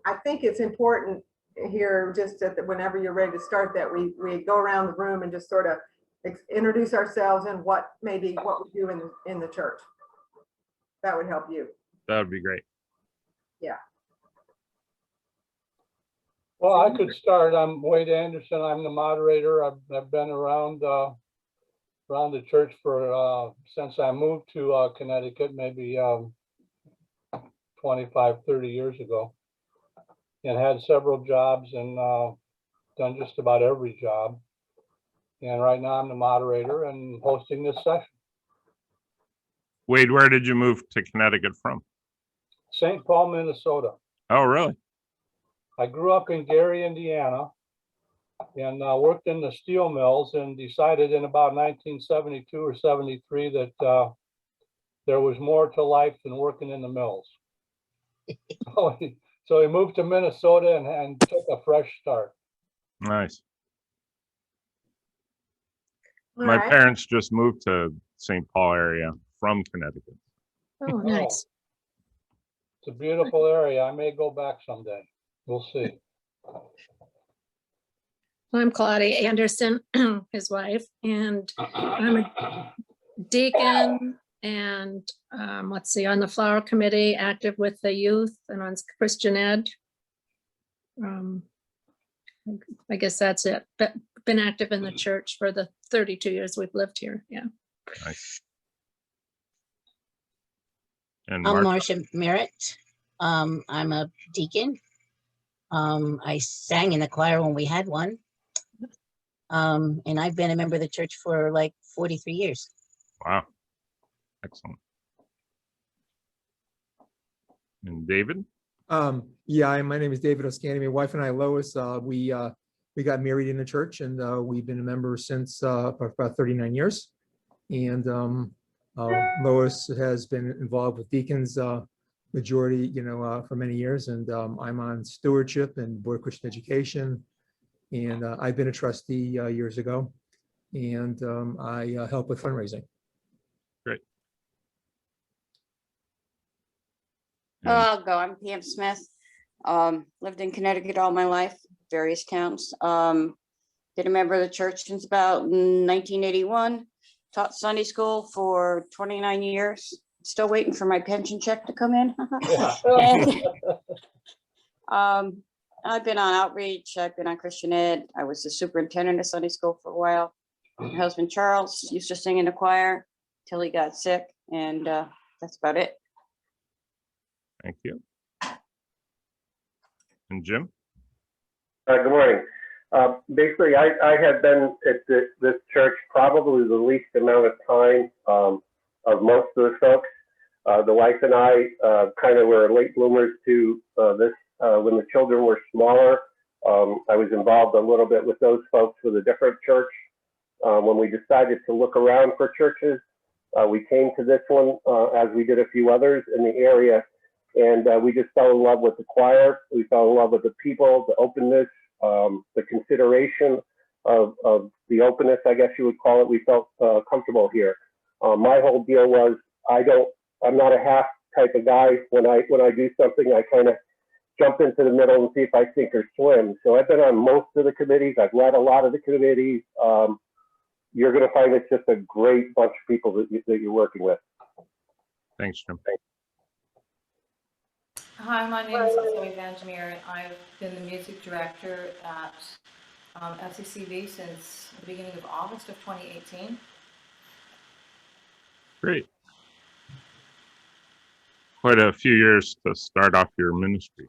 I think it's important here, just that whenever you're ready to start, that we go around the room and just sort of introduce ourselves and what we do in the church. That would help you. That would be great. Yeah. Well, I could start. I'm Wade Anderson. I'm the moderator. I've been around the church for since I moved to Connecticut, maybe 25, 30 years ago, and had several jobs and done just about every job. And right now I'm the moderator and hosting this session. Wade, where did you move to Connecticut from? St. Paul, Minnesota. Oh, really? I grew up in Gary, Indiana, and worked in the steel mills, and decided in about 1972 or 73 that there was more to life than working in the mills. So we moved to Minnesota and took a fresh start. Nice. All My right. parents just moved to St. Paul area from Connecticut. Oh, nice. It's a beautiful area. I may go back someday. We'll see. I'm Claudia Anderson, his wife, and I'm a deacon and let's see, on the flower committee, active with the youth and on Christian Ed. I guess that's it. But been active in the church for the 32 years we've lived here. Yeah. Nice. And I'm Marcia? Marcia Merritt. I'm a deacon. I sang in the choir when we had one. And I've been a member of the church for like 43 years. Wow. Excellent. And David? Yeah, my name is David Oscani. My wife and I, Lois, we got married in the church, and we've been a member since for about 39 years. And Lois has been involved with deacons majority, for many years. And I'm on stewardship and board of Christian education. And I've been a trustee years ago, and I help with fundraising. Great. I'll go. I'm Pam Smith. Lived in Connecticut all my life, various towns. Been a member of the church since about 1981. Taught Sunday school for 29 years. Still waiting for my pension check to come in. And, I've been on outreach. I've been on Christian Ed. I was the superintendent of Sunday school for a while. My husband Charles used to sing in the choir till he got sick, and that's about it. Thank you. And Jim? Good morning. Basically, I had been at this church probably the least amount of time of most of the folks. The wife and I kind of were late bloomers to this when the children were smaller. I was involved a little bit with those folks with a different church. When we decided to look around for churches, we came to this one as we did a few others in the area. And we just fell in love with the choir. We fell in love with the people, the openness, the consideration of the openness, I guess you would call it. We felt comfortable here. My whole deal was I'm not a half type of guy. When I do something, I kind of jump into the middle and see if I sink or swim. So I've been on most of the committees. I've led a lot of the committees. You're going to find it's just a great bunch of people that you're working with. Thanks, Jim. Thanks. Hi, my name is Zoe Vandermeer, and I've been the music director at FCCB since the beginning of August of 2018. Great. Quite a few years to start off your ministry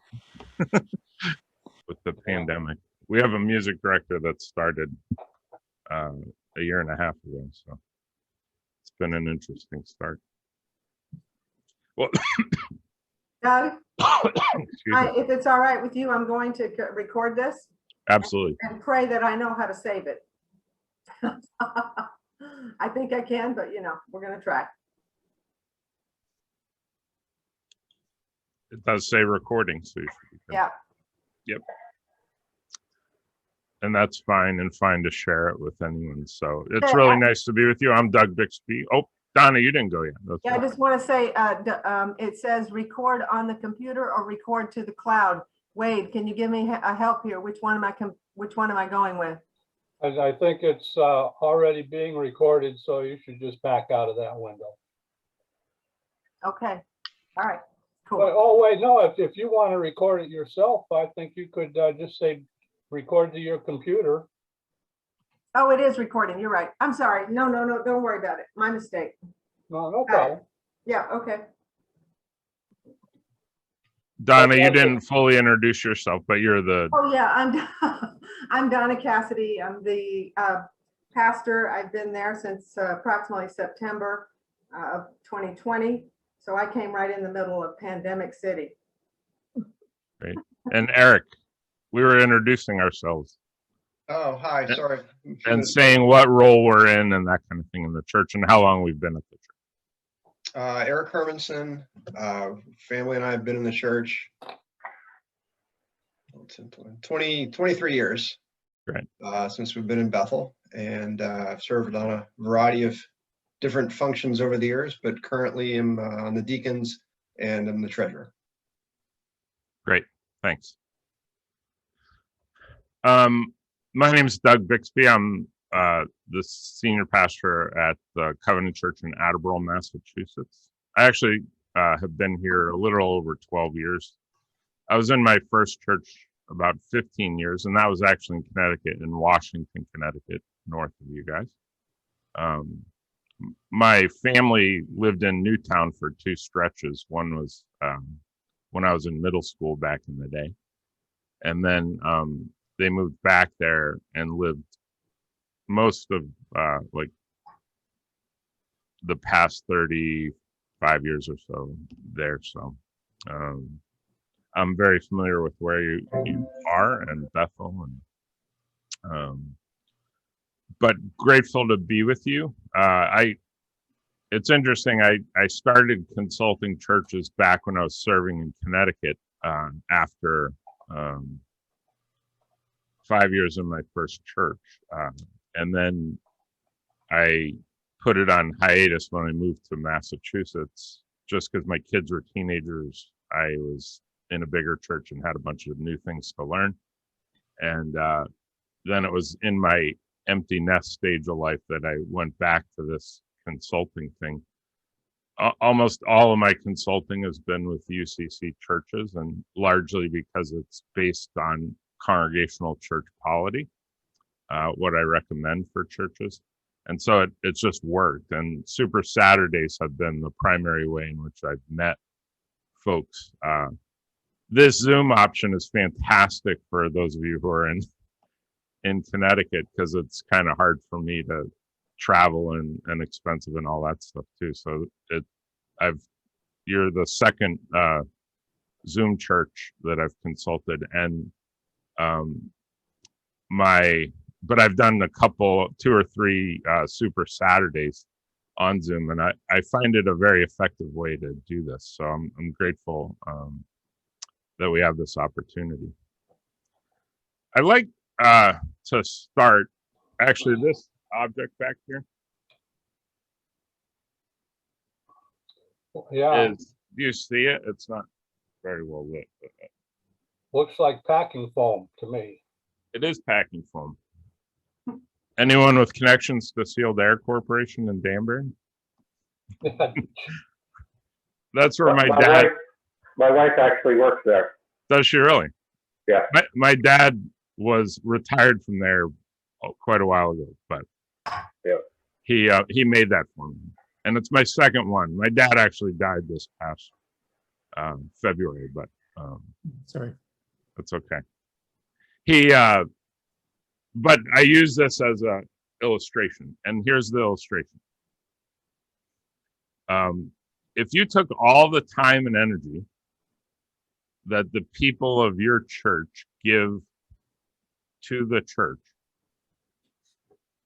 with the pandemic. We have a music director that started a year and a half ago, so it's been an interesting start. Well, Doug, if it's all right with you, I'm going to record this. Absolutely. And pray that I know how to save it. I think I can, but we're going to try. It does say recording, so you should be good. Yeah. Yep. And that's fine, and fine to share it with anyone. So it's really nice to be with you. I'm Doug Bixby. Oh, Donna, you didn't go yet. Yeah, I just want to say, it says record on the computer or record to the cloud. Wade, can you give me a help here? Which one am I going with? I think it's already being recorded, so you should just back out of that window. Okay, all right, But, cool. oh, wait, no, if you want to record it yourself, I think you could just say, record to your computer. Oh, it is recording. You're right. I'm sorry. No, don't worry about it. My mistake. No Got it. problem. Yeah, okay. Donna, you didn't fully introduce yourself, but you're the, Oh, yeah, I'm Donna Cassidy. I'm the pastor. I've been there since approximately September of 2020. So I came right in the middle of Pandemic City. great. And Eric, we were introducing ourselves Oh, hi, sorry. and saying what role we're in and that kind of thing in the church and how long we've been at the church. Eric Hermanson, family and I have been in the church 23 years. Great. Since we've been in Bethel, and I've served on a variety of different functions over the years, but currently am on the deacons and I'm the treasurer. Great, thanks. My name is Doug Bixby. I'm the senior pastor at the Covenant Church in Attleboro, Massachusetts. I actually have been here a little over 12 years. I was in my first church about 15 years, and that was actually in Connecticut, in Washington, Connecticut, north of you guys. My family lived in Newtown for 2 stretches. One was when I was in middle school back in the day. And then they moved back there and lived most of like the past 35 years or so there. So I'm very familiar with where you are and Bethel, and but grateful to be with you. It's interesting. I started consulting churches back when I was serving in Connecticut after 5 years in my first church, and then I put it on hiatus when I moved to Massachusetts, just because my kids were teenagers. I was in a bigger church and had a bunch of new things to learn. And then it was in my empty nest stage of life that I went back to this consulting thing. Almost all of my consulting has been with UCC churches, and largely because it's based on congregational church polity, what I recommend for churches. And so it's just worked. And Super Saturdays have been the primary way in which I've met folks. This Zoom option is fantastic for those of you who are in Connecticut, because it's kind of hard for me to travel and expensive and all that stuff too. So you're the second Zoom church that I've consulted, and but I've done 2 or 3 Super Saturdays on Zoom, and I find it a very effective way to do this. So I'm grateful that we have this opportunity. I'd like to start, actually, this object back here. Yeah, Do you see it? It's not very well lit. But looks like packing foam to me. it is packing foam. Anyone with connections to Sealed Air Corporation in Danbury? That's where my dad. My wife actually works there. Does she really? Yeah. My dad was retired from there quite a while ago, but yeah, he made that for me, and it's my second one. My dad actually died this past February, but Sorry. that's okay. But I use this as a illustration, and here's the illustration. If you took all the time and energy that the people of your church give to the church,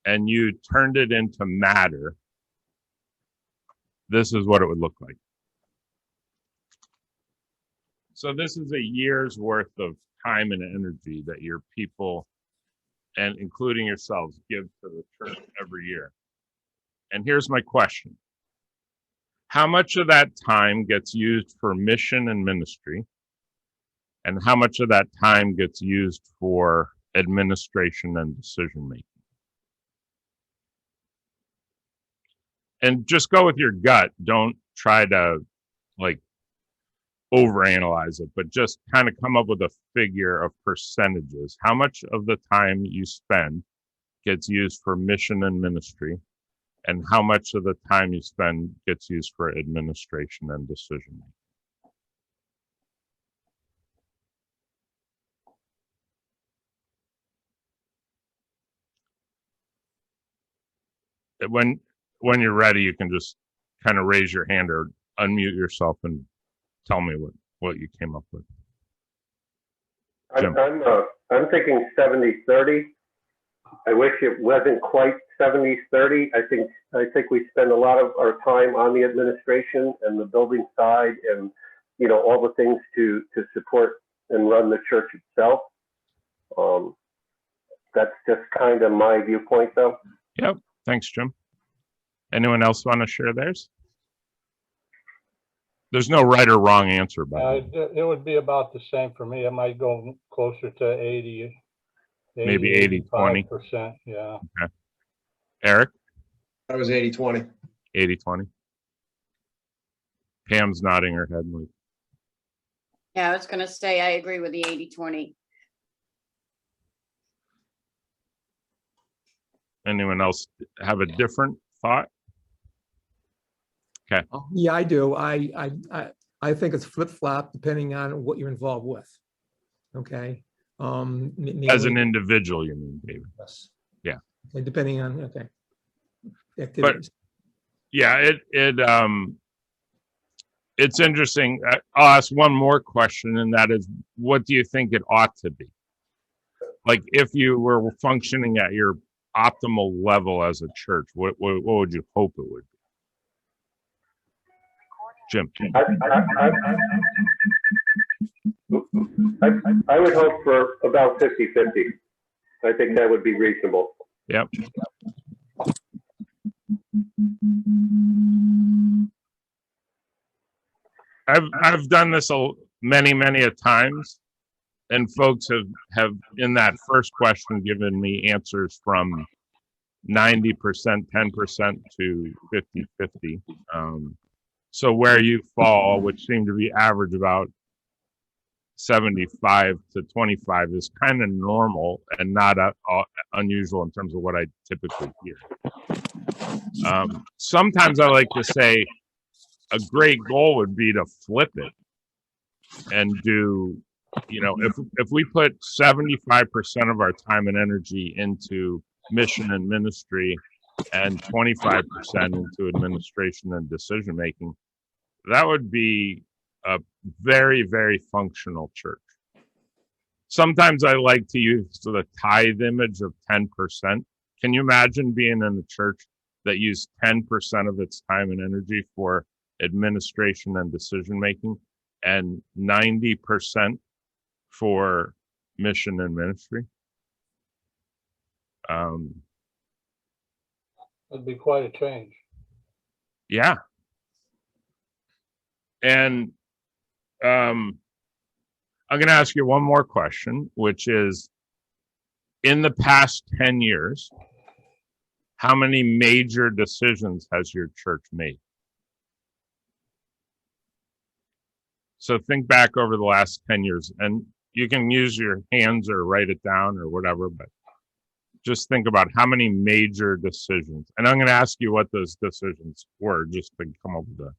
and you turned it into matter, this is what it would look like. So this is a year's worth of time and energy that your people, and including yourselves, give to the church every year. And here's my question. How much of that time gets used for mission and ministry? and how much of that time gets used for administration and decision making. And just go with your gut. Don't try to like overanalyze it, but just kind of come up with a figure of percentages. How much of the time you spend gets used for mission and ministry, and how much of the time you spend gets used for administration and decision making. When you're ready, you can just kind of raise your hand or unmute yourself and tell me what you came up with. Jim. I'm thinking 70-30. I wish it wasn't quite 70-30. I think we spend a lot of our time on the administration and the building side, and all the things to support and run the church itself. That's just kind of my viewpoint, though. Yep. Thanks, Jim. Anyone else want to share theirs? There's no right or wrong answer, but it would be about the same for me. I might go closer to 80, maybe 80-20%. Yeah. Okay. Eric? That was 80-20. 80-20. Pam's nodding her head. Yeah, I was going to say, I agree with the 80-20. Anyone else have a different thought? Okay. Yeah, I do. I think it's flip-flop depending on what you're involved with. Okay. As an individual, you mean, David? Yes. Yeah. And depending on, okay. Activities. But yeah, it's interesting. I'll ask one more question, and that is, what do you think it ought to be? Like, if you were functioning at your optimal level as a church, what would you hope it would be? Jim. I would hope for about 50-50. I think that would be reasonable. Yep. I've done this many a times, and folks have in that first question given me answers from 90%, 10% to 50-50. So where you fall, which seemed to be average about 75 to 25, is kind of normal and not unusual in terms of what I typically hear. Sometimes I like to say a great goal would be to flip it and do, if we put 75% of our time and energy into mission and ministry and 25% into administration and decision making, that would be a very, very functional church. Sometimes I like to use the tithe image of 10%. Can you imagine being in a church that used 10% of its time and energy for administration and decision making and 90% for mission and ministry? It'd be quite a change. Yeah. And I'm going to ask you one more question, which is, in the past 10 years, how many major decisions has your church made? So think back over the last 10 years, and you can use your hands or write it down or whatever, but just think about how many major decisions. And I'm going to ask you what those decisions were, just to come up with a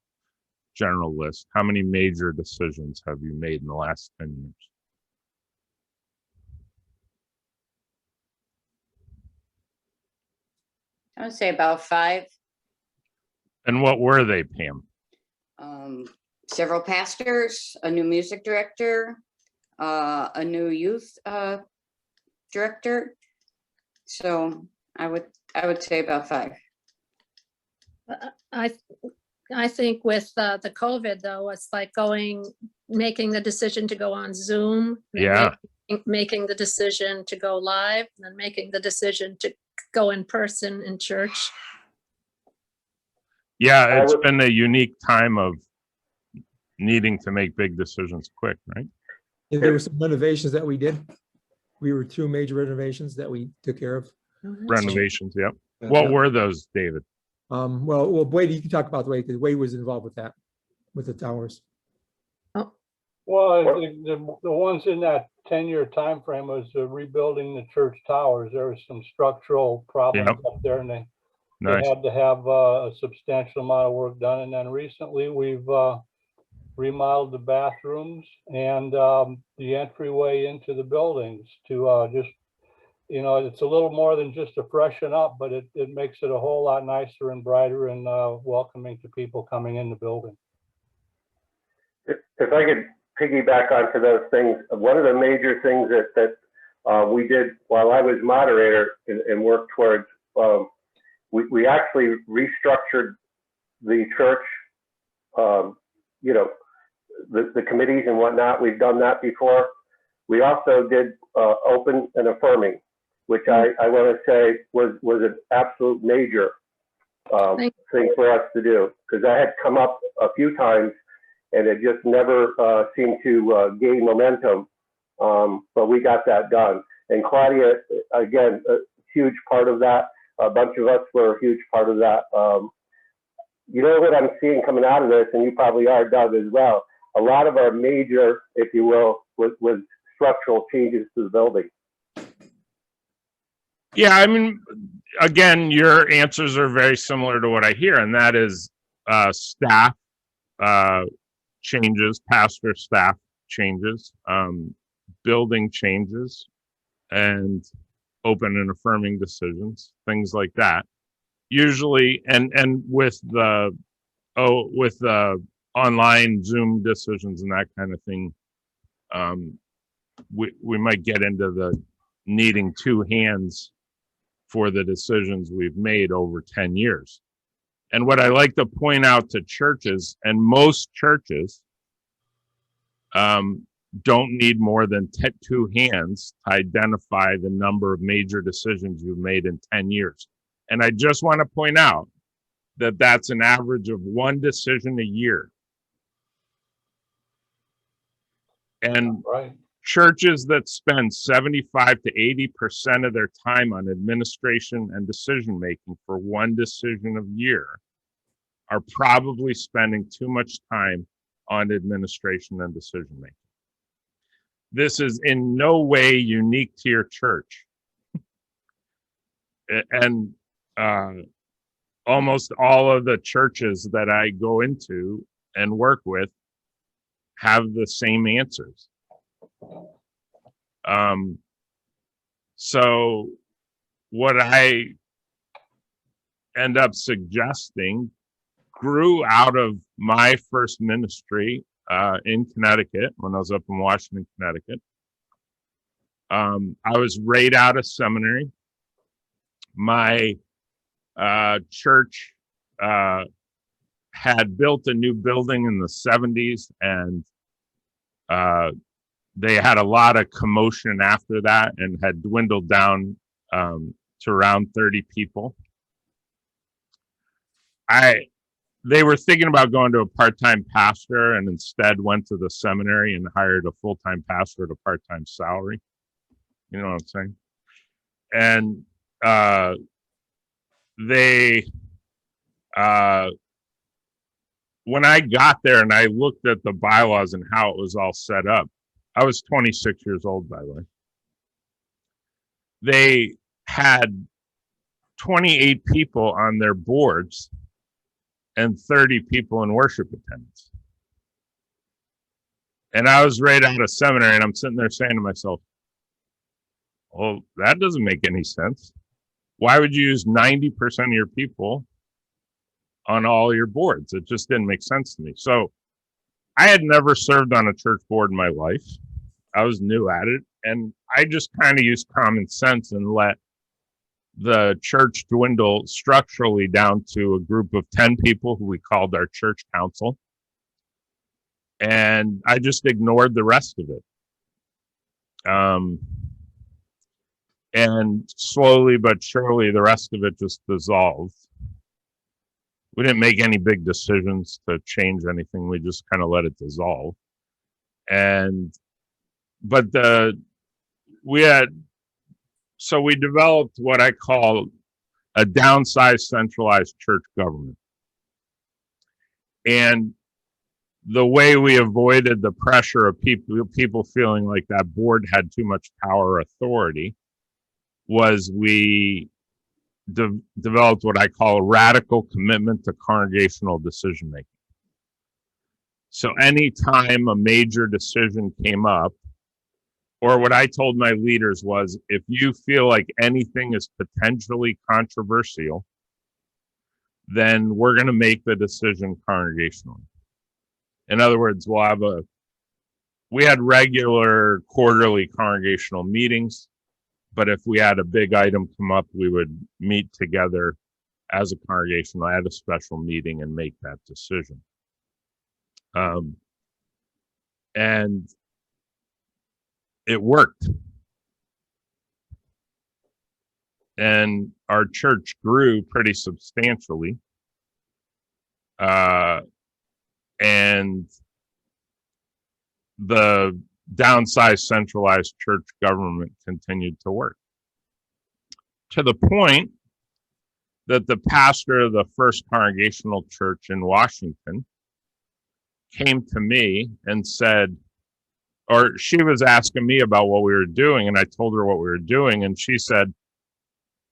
general list. How many major decisions have you made in the last 10 years? I would say about 5. And what were they, Pam? Several pastors, a new music director, a new youth director. So I would say about 5. I think with the COVID though, it's like making the decision to go on Zoom. Yeah. Making the decision to go live, and then making the decision to go in person in church. Yeah, it's been a unique time of needing to make big decisions quick, right? Yeah, there were some renovations that we did. We were 2 major renovations that we took care of. Renovations, yep. That's What it. were those, David? Well, Wade, you can talk about the Wade, because Wade was involved with that, with the towers. Well, the ones in that 10-year time frame was rebuilding the church towers. There was some structural problems Yep. up there, and they Nice. had to have a substantial amount of work done. And then recently, we've remodeled the bathrooms and the entryway into the buildings to just, you know, it's a little more than just a freshen up, but it makes it a whole lot nicer and brighter and welcoming to people coming in the building. If I could piggyback onto those things, one of the major things that we did while I was moderator and worked towards, we actually restructured the church, you know, the committees and whatnot. We've done that before. We also did open and affirming, which I want to say was an absolute major thing for us to do, because that had come up a few times and it just never seemed to gain momentum. But we got that done. And Claudia, again, a huge part of that. A bunch of us were a huge part of that. You know what I'm seeing coming out of this, and you probably are, Doug, as well. A lot of our major, if you will, was structural changes to the building. Yeah, I mean, again, your answers are very similar to what I hear, and that is staff changes, pastor staff changes, building changes, and open and affirming decisions, things like that. Usually, and with the online Zoom decisions and that kind of thing, we might get into the needing 2 hands for the decisions we've made over 10 years. And what I like to point out to churches, and most churches don't need more than 2 hands to identify the number of major decisions you've made in 10 years. And I just want to point out that that's an average of 1 decision a year. And Right. churches that spend 75 to 80% of their time on administration and decision making for 1 decision a year are probably spending too much time on administration and decision making. This is in no way unique to your church. And almost all of the churches that I go into and work with have the same answers. So what I end up suggesting grew out of my first ministry in Connecticut when I was up in Washington, Connecticut. I was right out of seminary. My church had built a new building in the 70s, and they had a lot of commotion after that and had dwindled down to around 30 people. They were thinking about going to a part-time pastor, and instead went to the seminary and hired a full-time pastor at a part-time salary. You know what I'm saying? And when I got there and I looked at the bylaws and how it was all set up, I was 26 years old, by the way. They had 28 people on their boards and 30 people in worship attendance. And I was right out of seminary, and I'm sitting there saying to myself, well, that doesn't make any sense. Why would you use 90% of your people on all your boards? It just didn't make sense to me. So I had never served on a church board in my life. I was new at it, and I just kind of used common sense and let the church dwindle structurally down to a group of 10 people who we called our church council. And I just ignored the rest of it. And slowly but surely, the rest of it just dissolved. We didn't make any big decisions to change anything. We just kind of let it dissolve. And we developed what I call a downsized centralized church government. And the way we avoided the pressure of people feeling like that board had too much power or authority was we developed what I call a radical commitment to congregational decision making. So anytime a major decision came up, or what I told my leaders was, if you feel like anything is potentially controversial, then we're going to make the decision congregationally. In other words, we had regular quarterly congregational meetings, but if we had a big item come up, we would meet together as a congregation at a special meeting and make that decision. And it worked. And our church grew pretty substantially. And the downsized centralized church government continued to work, to the point that the pastor of the First Congregational Church in Washington came to me and said, or she was asking me about what we were doing, and I told her what we were doing, and she said,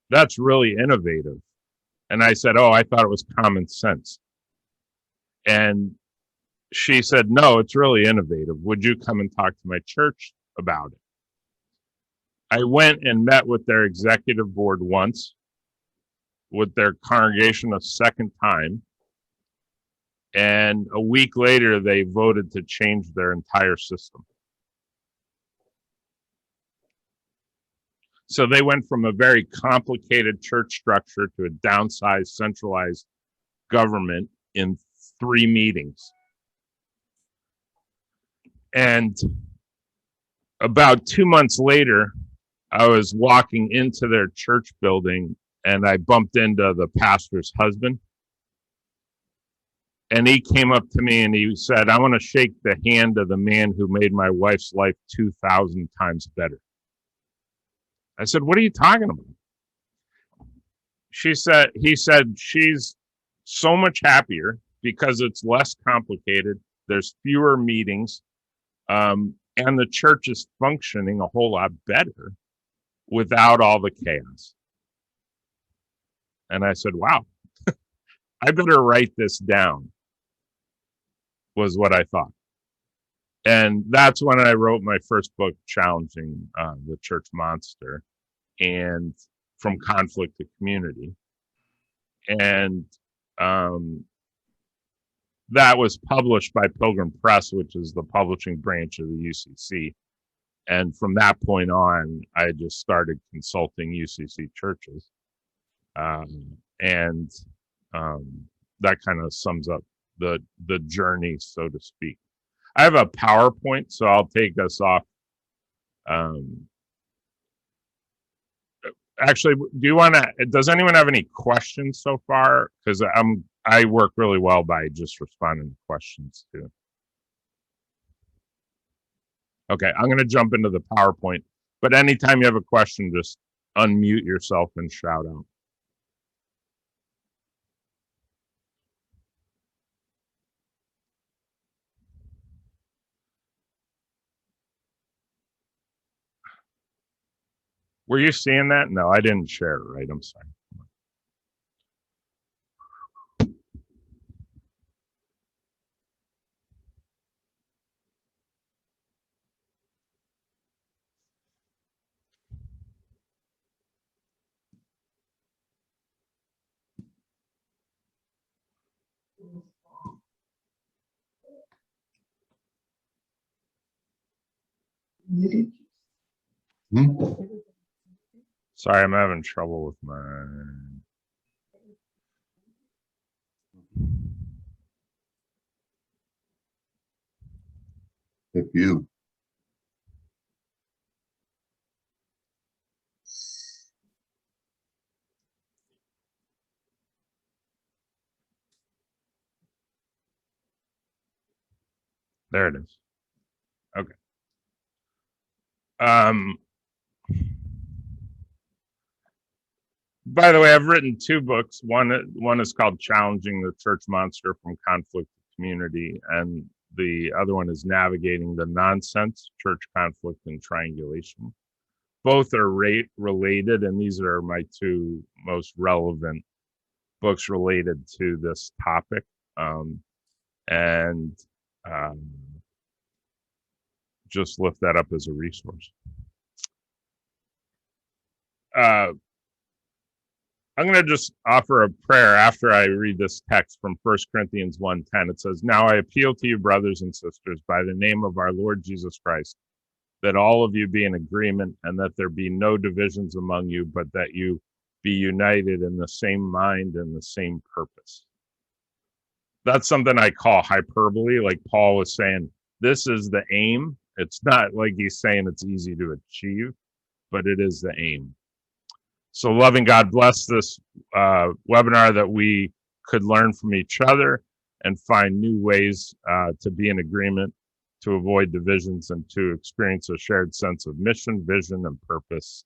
"That's really innovative." And I said, "Oh, I thought it was common sense." And she said, "No, it's really innovative. Would you come and talk to my church about it?" I went and met with their executive board once, with their congregation a second time, and a week later they voted to change their entire system. So they went from a very complicated church structure to a downsized, centralized government in 3 meetings. And about 2 months later, I was walking into their church building and I bumped into the pastor's husband. And he came up to me and he said, "I want to shake the hand of the man who made my wife's life 2,000 times better." I said, "What are you talking about?" He said, "She's so much happier because it's less complicated. There's fewer meetings, and the church is functioning a whole lot better without all the chaos." And I said, "Wow, I better write this down," was what I thought. And that's when I wrote my first book, Challenging the Church Monster, and From Conflict to Community. And that was published by Pilgrim Press, which is the publishing branch of the UCC. And from that point on, I just started consulting UCC churches. And that kind of sums up the journey, so to speak. I have a PowerPoint, so I'll take us off. Actually, does anyone have any questions so far? Because I work really well by just responding to questions too. Okay, I'm going to jump into the PowerPoint, but anytime you have a question, just unmute yourself and shout out. Were you seeing that? No, I didn't share it, right? I'm sorry. Sorry, I'm having trouble with my... If you. There it is. Okay. By the way, I've written 2 books. One is called Challenging the Church Monster from Conflict to Community, and the other one is Navigating the Nonsense, Church Conflict and Triangulation. Both are related, and these are my 2 most relevant books related to this topic. Just lift that up as a resource. I'm going to just offer a prayer after I read this text from 1 Corinthians 1:10. It says, "Now I appeal to you, brothers and sisters, by the name of our Lord Jesus Christ, that all of you be in agreement and that there be no divisions among you, but that you be united in the same mind and the same purpose." That's something I call hyperbole. Like Paul was saying, this is the aim. It's not like he's saying it's easy to achieve, but it is the aim. So loving God, bless this webinar that we could learn from each other and find new ways to be in agreement, to avoid divisions, and to experience a shared sense of mission, vision, and purpose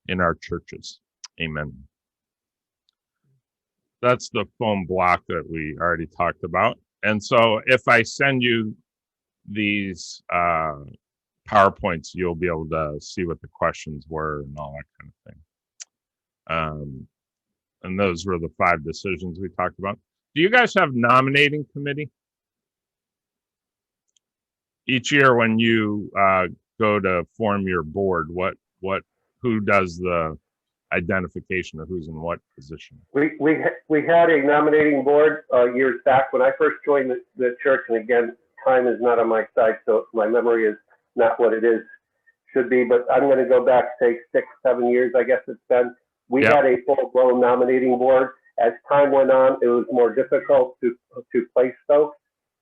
in our churches. Amen. That's the foam block that we already talked about. And so if I send you these PowerPoints, you'll be able to see what the questions were and all that kind of thing. And those were the 5 decisions we talked about. Do you guys have nominating committee? Each year when you go to form your board, who does the identification of who's in what position? We had a nominating board years back when I first joined the church, and again, time is not on my side, so my memory is not what it should be, but I'm going to go back, say 6, 7 years, I guess it's been. We had a full-blown nominating board. As time went on, it was more difficult to place folks,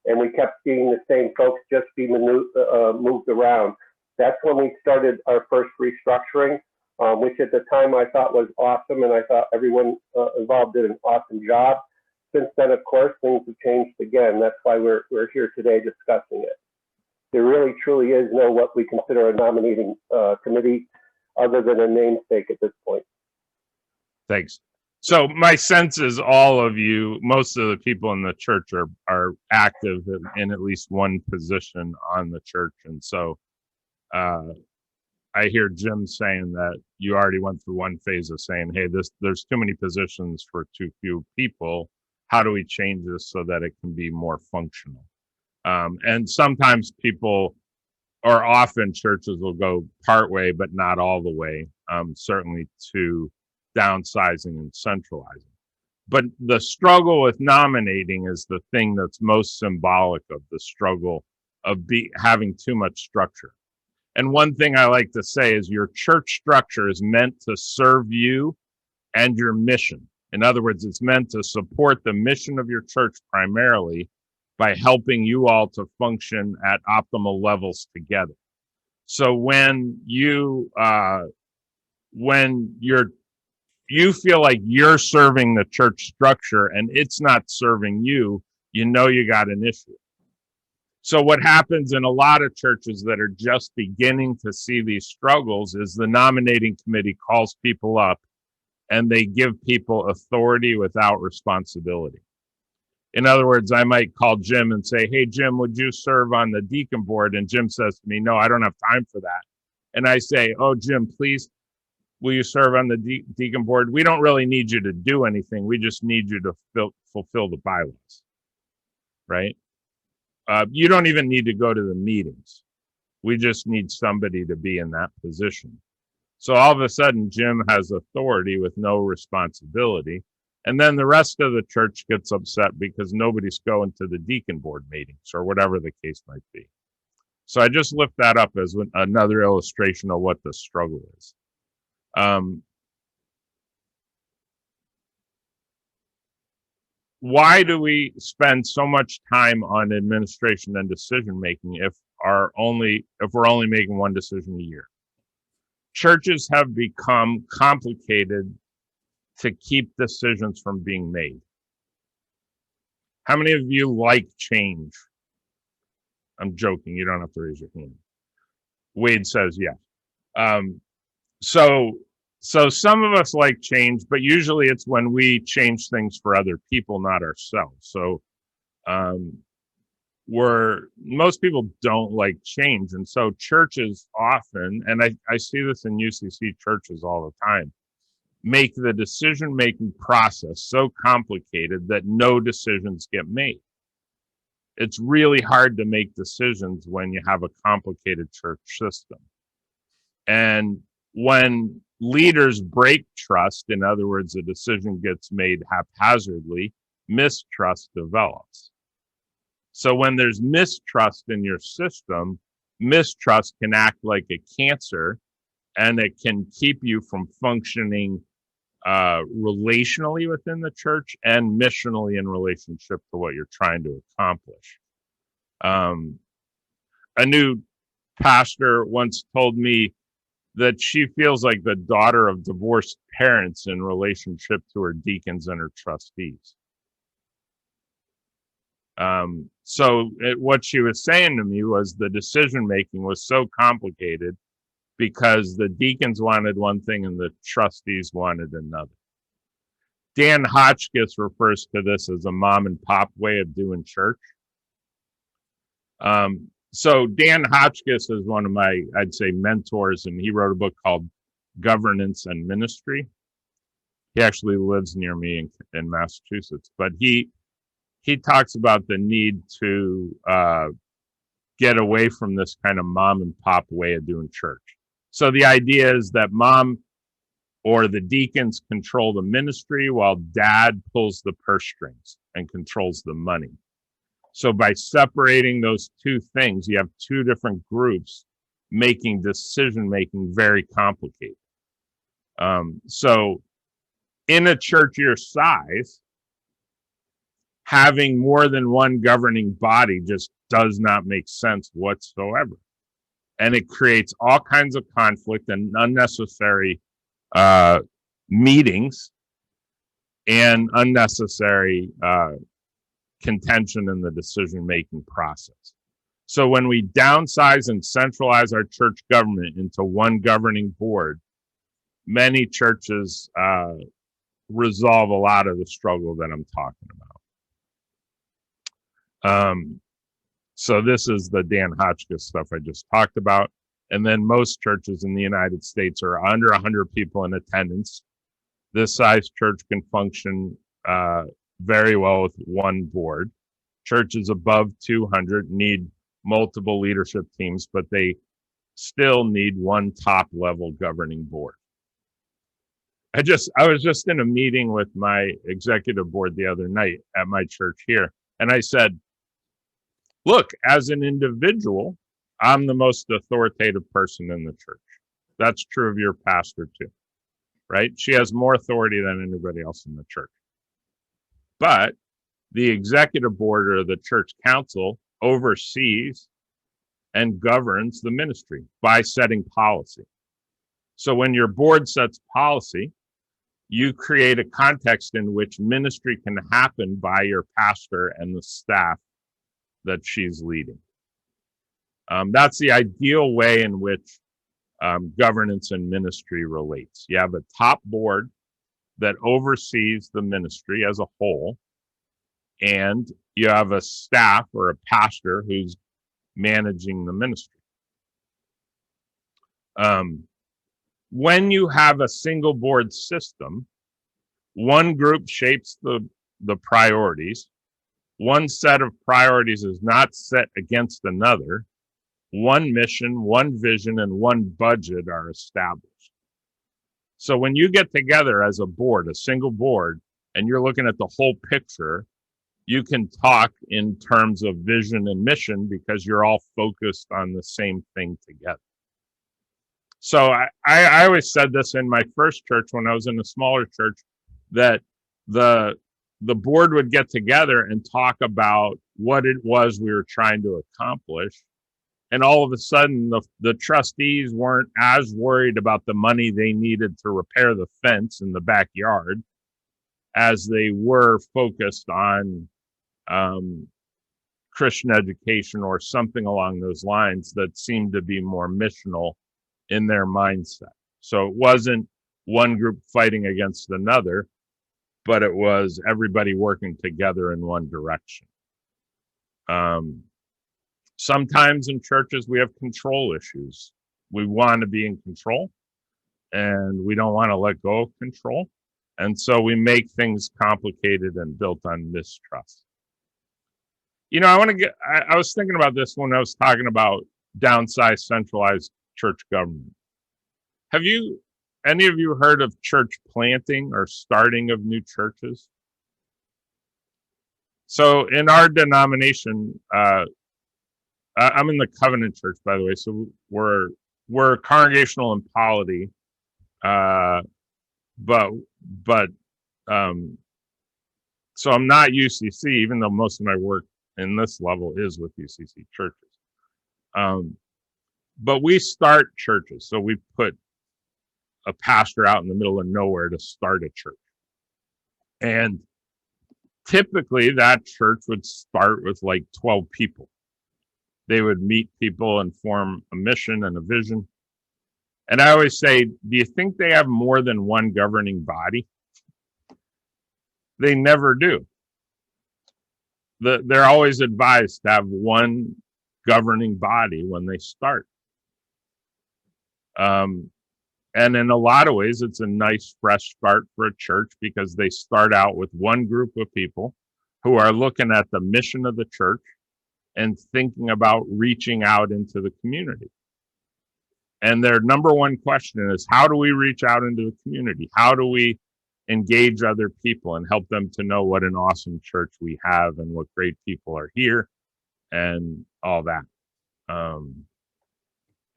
and we kept seeing the same folks just be moved around. That's when we started our first restructuring, which at the time I thought was awesome, and I thought everyone involved did an awesome job. Since then, of course, things have changed again. That's why we're here today discussing it. There really, truly is no what we consider a nominating committee other than a namesake at this point. Thanks. So my sense is all of you, most of the people in the church are active in at least one position on the church. And so I hear Jim saying that you already went through one phase of saying, hey, there's too many positions for too few people. How do we change this so that it can be more functional? And sometimes people, or often churches will go part way, but not all the way, certainly to downsizing and centralizing. But the struggle with nominating is the thing that's most symbolic of the struggle of having too much structure. And one thing I like to say is your church structure is meant to serve you and your mission. In other words, it's meant to support the mission of your church primarily by helping you all to function at optimal levels together. So when you feel like you're serving the church structure and it's not serving you, you know you got an issue. So what happens in a lot of churches that are just beginning to see these struggles is the nominating committee calls people up and they give people authority without responsibility. In other words, I might call Jim and say, hey, Jim, would you serve on the deacon board? And Jim says to me, no, I don't have time for that. And I say, oh, Jim, please, will you serve on the deacon board? We don't really need you to do anything. We just need you to fulfill the bylaws, right? You don't even need to go to the meetings. We just need somebody to be in that position. So all of a sudden, Jim has authority with no responsibility. And then the rest of the church gets upset because nobody's going to the deacon board meetings or whatever the case might be. So I just lift that up as another illustration of what the struggle is. Why do we spend so much time on administration and decision making if we're only making one decision a year? Churches have become complicated to keep decisions from being made. How many of you like change? I'm joking, you don't have to raise your hand. Wade says yes. So some of us like change, but usually it's when we change things for other people, not ourselves. So most people don't like change. And so churches often, and I see this in UCC churches all the time, make the decision-making process so complicated that no decisions get made. It's really hard to make decisions when you have a complicated church system. And when leaders break trust, in other words, a decision gets made haphazardly, mistrust develops. So when there's mistrust in your system, mistrust can act like a cancer, and it can keep you from functioning relationally within the church and missionally in relationship to what you're trying to accomplish. A new pastor once told me that she feels like the daughter of divorced parents in relationship to her deacons and her trustees. What she was saying to me was the decision making was so complicated because the deacons wanted one thing and the trustees wanted another. Dan Hotchkiss refers to this as a mom and pop way of doing church. So Dan Hotchkiss is one of my, I'd say, mentors, and he wrote a book called Governance and Ministry. He actually lives near me in Massachusetts, but he talks about the need to get away from this kind of mom and pop way of doing church. So the idea is that mom or the deacons control the ministry while dad pulls the purse strings and controls the money. So by separating those two things, you have two different groups making decision-making very complicated. So in a church your size, having more than one governing body just does not make sense whatsoever. And it creates all kinds of conflict and unnecessary meetings and unnecessary contention in the decision-making process. So when we downsize and centralize our church government into one governing board, many churches resolve a lot of the struggle that I'm talking about. So this is the Dan Hotchkiss stuff I just talked about. And then most churches in the United States are under 100 people in attendance. This size church can function very well with one board. Churches above 200 need multiple leadership teams, but they still need one top level governing board. I was just in a meeting with my executive board the other night at my church here, and I said, look, as an individual, I'm the most authoritative person in the church. That's true of your pastor too, right? She has more authority than anybody else in the church. But the executive board or the church council oversees and governs the ministry by setting policy. So when your board sets policy, you create a context in which ministry can happen by your pastor and the staff that she's leading. That's the ideal way in which governance and ministry relates. You have a top board that oversees the ministry as a whole, and you have a staff or a pastor who's managing the ministry. When you have a single board system, one group shapes the priorities. One set of priorities is not set against another. One mission, one vision, and one budget are established. So when you get together as a board, a single board, and you're looking at the whole picture, you can talk in terms of vision and mission because you're all focused on the same thing together. So I always said this in my first church when I was in a smaller church, that the board would get together and talk about what it was we were trying to accomplish. And all of a sudden, the trustees weren't as worried about the money they needed to repair the fence in the backyard as they were focused on Christian education or something along those lines that seemed to be more missional in their mindset. So it wasn't one group fighting against another, but it was everybody working together in one direction. Sometimes in churches, we have control issues. We want to be in control and we don't want to let go of control. And so we make things complicated and built on mistrust. You know, I was thinking about this when I was talking about downsized, centralized church government. Have any of you heard of church planting or starting of new churches? So in our denomination, I'm in the Covenant Church, by the way. So we're congregational in polity, so I'm not UCC, even though most of my work in this level is with UCC churches. But we start churches, so we put a pastor out in the middle of nowhere to start a church. And typically that church would start with like 12 people. They would meet people and form a mission and a vision. And I always say, do you think they have more than one governing body? They never do. They're always advised to have one governing body when they start. And in a lot of ways, it's a nice fresh start for a church because they start out with one group of people who are looking at the mission of the church and thinking about reaching out into the community. And their number one question is, how do we reach out into the community? How do we engage other people and help them to know what an awesome church we have and what great people are here and all that?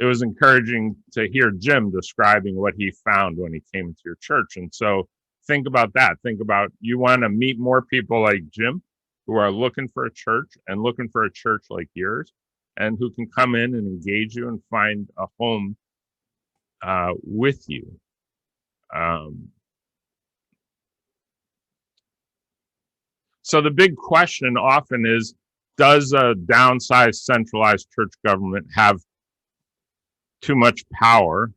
It was encouraging to hear Jim describing what he found when he came to your church. And so think about that. Think about, you want to meet more people like Jim who are looking for a church and looking for a church like yours and who can come in and engage you and find a home with you. So the big question often is, does a downsized, centralized church government have too much power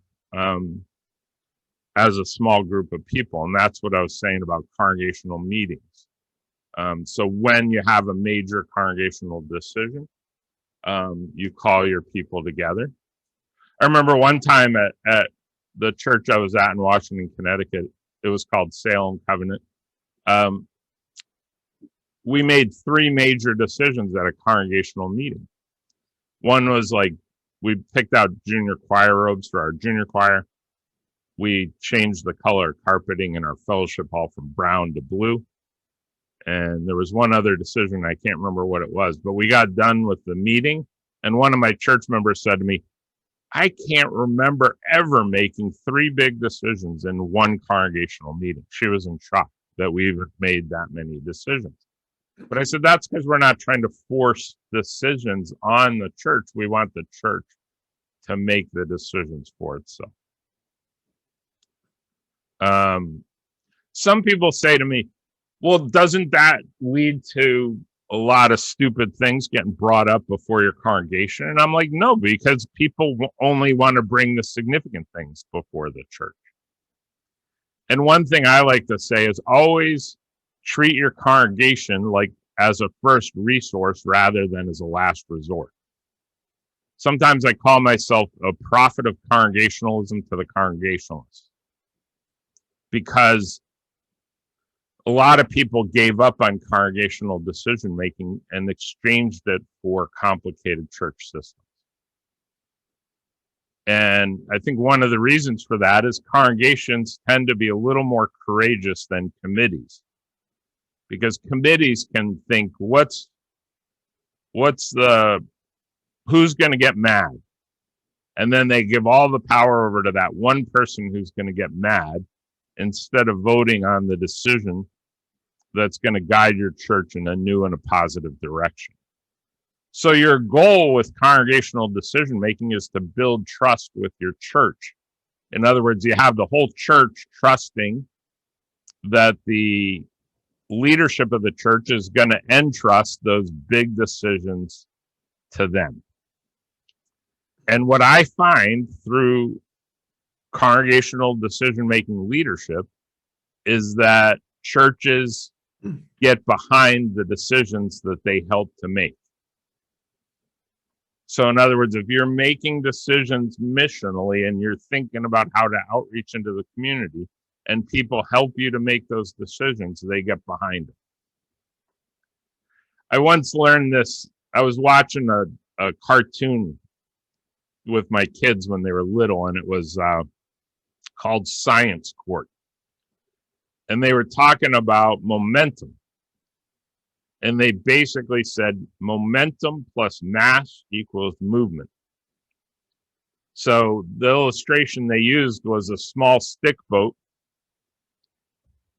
as a small group of people? And that's what I was saying about congregational meetings. So when you have a major congregational decision, you call your people together. I remember one time at the church I was at in Washington, Connecticut, it was called Salem Covenant. We made 3 major decisions at a congregational meeting. One was like, we picked out junior choir robes for our junior choir. We changed the color carpeting in our fellowship hall from brown to blue. And there was one other decision, I can't remember what it was, but we got done with the meeting. And one of my church members said to me, I can't remember ever making 3 big decisions in one congregational meeting. She was in shock that we even made that many decisions. But I said, that's because we're not trying to force decisions on the church. We want the church to make the decisions for itself. Some people say to me, well, doesn't that lead to a lot of stupid things getting brought up before your congregation? And I'm like, no, because people only want to bring the significant things before the church. And one thing I like to say is always treat your congregation like as a first resource rather than as a last resort. Sometimes I call myself a prophet of congregationalism to the congregationalists, because a lot of people gave up on congregational decision making and exchanged it for complicated church systems. And I think one of the reasons for that is congregations tend to be a little more courageous than committees, because committees can think, who's going to get mad? And then they give all the power over to that one person who's going to get mad, instead of voting on the decision that's going to guide your church in a new and a positive direction. So your goal with congregational decision making is to build trust with your church. In other words, you have the whole church trusting that the leadership of the church is going to entrust those big decisions to them. And what I find through congregational decision-making leadership is that churches get behind the decisions that they help to make. So in other words, if you're making decisions missionally and you're thinking about how to outreach into the community and people help you to make those decisions, they get behind it. I once learned this. I was watching a cartoon with my kids when they were little, and it was called Science Court. And they were talking about momentum. And they basically said momentum plus mass equals movement. So the illustration they used was a small stick boat.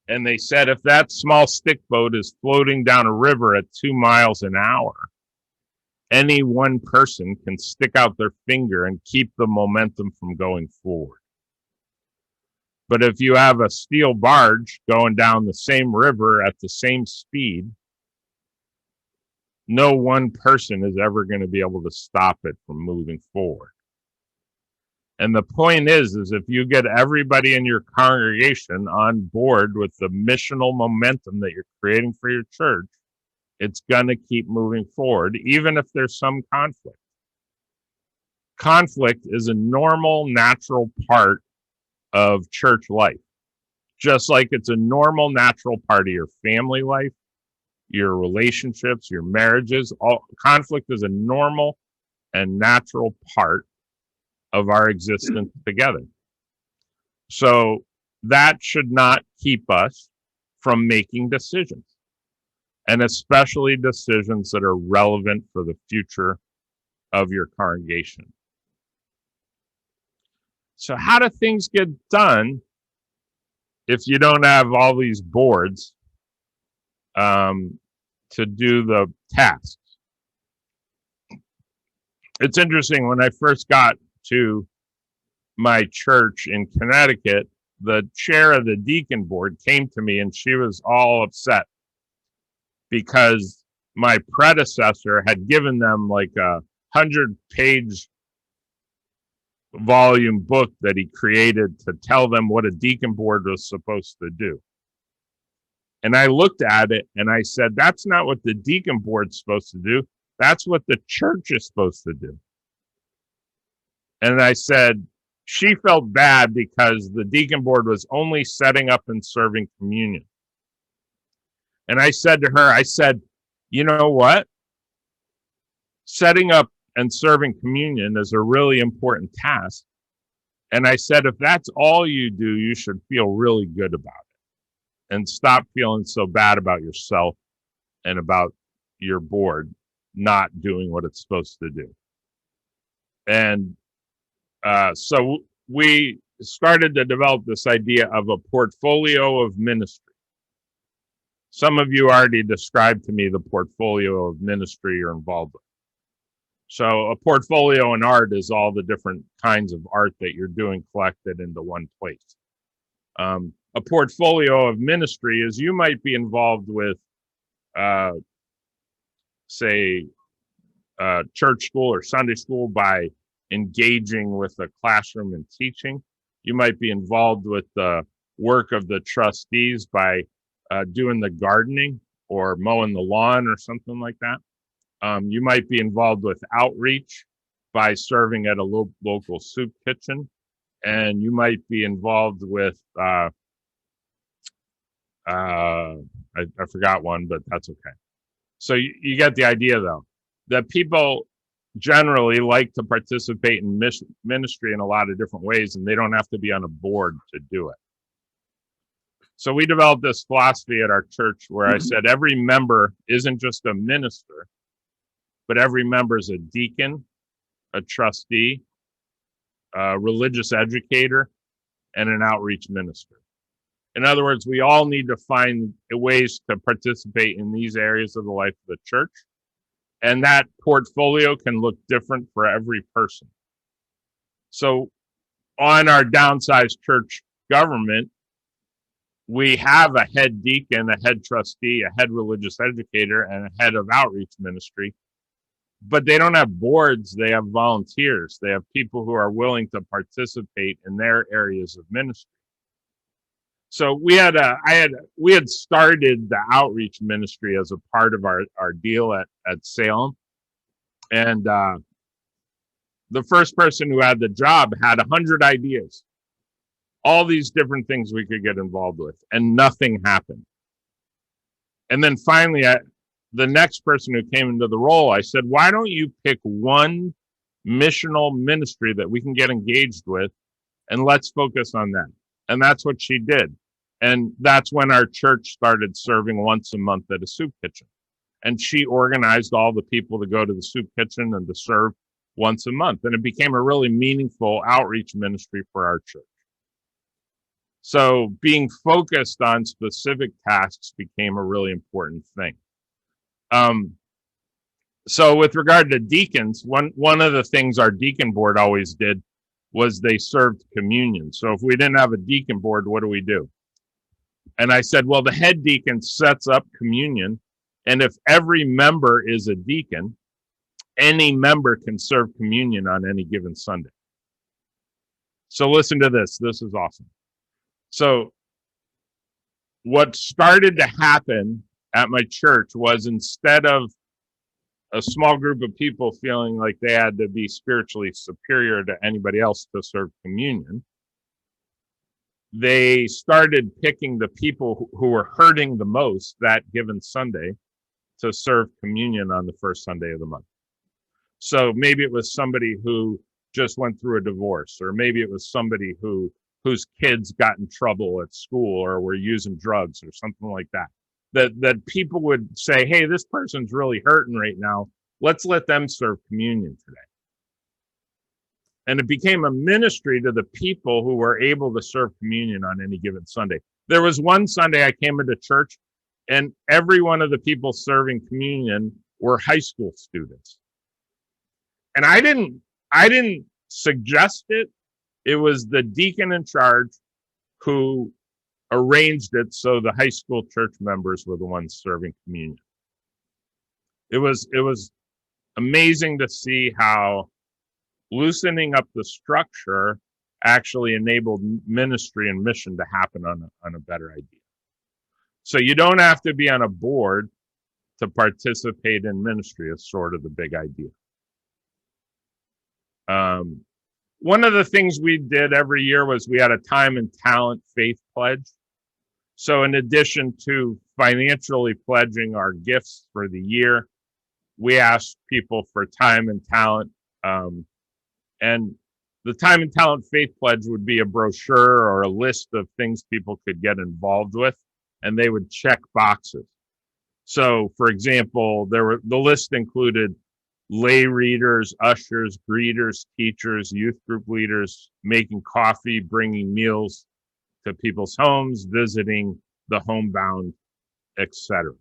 And they said if that small stick boat is floating down a river at 2 miles an hour, any one person can stick out their finger and keep the momentum from going forward. But if you have a steel barge going down the same river at the same speed, no one person is ever going to be able to stop it from moving forward. And the point is if you get everybody in your congregation on board with the missional momentum that you're creating for your church, it's going to keep moving forward, even if there's some conflict. Conflict is a normal, natural part of church life, just like it's a normal, natural part of your family life, your relationships, your marriages. All conflict is a normal and natural part of our existence together. So that should not keep us from making decisions, and especially decisions that are relevant for the future of your congregation. So how do things get done if you don't have all these boards to do the tasks? It's interesting, when I first got to my church in Connecticut, the chair of the deacon board came to me and she was all upset because my predecessor had given them like a 100-page volume book that he created to tell them what a deacon board was supposed to do. And I looked at it and I said, that's not what the deacon board's supposed to do. That's what the church is supposed to do. And I said, she felt bad because the deacon board was only setting up and serving communion. And I said to her, I said, you know what? Setting up and serving communion is a really important task. And I said, if that's all you do, you should feel really good about it and stop feeling so bad about yourself and about your board not doing what it's supposed to do. And so we started to develop this idea of a portfolio of ministry. Some of you already described to me the portfolio of ministry you're involved with. So a portfolio in art is all the different kinds of art that you're doing collected into one place. A portfolio of ministry is you might be involved with, say, church school or Sunday school by engaging with the classroom and teaching. You might be involved with the work of the trustees by doing the gardening or mowing the lawn or something like that. You might be involved with outreach by serving at a local soup kitchen. And you might be involved with, I forgot one, but that's okay. So you get the idea, though, that people generally like to participate in ministry in a lot of different ways, and they don't have to be on a board to do it. So we developed this philosophy at our church where I said every member isn't just a minister, but every member is a deacon, a trustee, a religious educator, and an outreach minister. In other words, we all need to find ways to participate in these areas of the life of the church. And that portfolio can look different for every person. So on our downsized church government, we have a head deacon, a head trustee, a head religious educator, and a head of outreach ministry. but they don't have boards. They have volunteers. They have people who are willing to participate in their areas of ministry. So we had started the outreach ministry as a part of our deal at Salem. And the first person who had the job had 100 ideas, all these different things we could get involved with, and nothing happened. And then finally, the next person who came into the role, I said, why don't you pick one missional ministry that we can get engaged with, and let's focus on that. And that's what she did. And that's when our church started serving once a month at a soup kitchen. And she organized all the people to go to the soup kitchen and to serve once a month. And it became a really meaningful outreach ministry for our church. So being focused on specific tasks became a really important thing. So with regard to deacons, one of the things our deacon board always did was they served communion. So if we didn't have a deacon board, what do? And I said, well, the head deacon sets up communion. And if every member is a deacon, any member can serve communion on any given Sunday. So listen to this. This is awesome. So what started to happen at my church was, instead of a small group of people feeling like they had to be spiritually superior to anybody else to serve communion, they started picking the people who were hurting the most that given Sunday to serve communion on the first Sunday of the month. So maybe it was somebody who just went through a divorce, or maybe it was somebody whose kids got in trouble at school or were using drugs or something like that. That people would say, hey, this person's really hurting right now. Let's let them serve communion today. And it became a ministry to the people who were able to serve communion on any given Sunday. There was one Sunday I came into church, and every one of the people serving communion were high school students. And I didn't suggest it. It was the deacon in charge who arranged it so the high school church members were the ones serving communion. It was amazing to see how loosening up the structure actually enabled ministry and mission to happen on a better idea. So you don't have to be on a board to participate in ministry, is sort of the big idea. One of the things we did every year was we had a time and talent faith pledge. So in addition to financially pledging our gifts for the year, we asked people for time and talent. And the time and talent faith pledge would be a brochure or a list of things people could get involved with, and they would check boxes. So for example, the list included lay readers, ushers, greeters, teachers, youth group leaders, making coffee, bringing meals to people's homes, visiting the homebound, etc.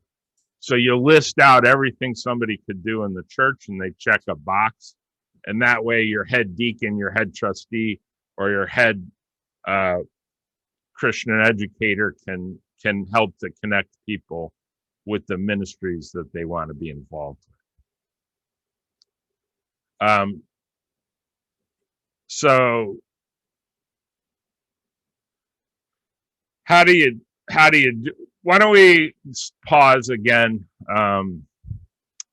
So you list out everything somebody could do in the church, and they check a box. And that way your head deacon, your head trustee, or your head Christian educator can help to connect people with the ministries that they want to be involved with. So how do you do? Why don't we pause again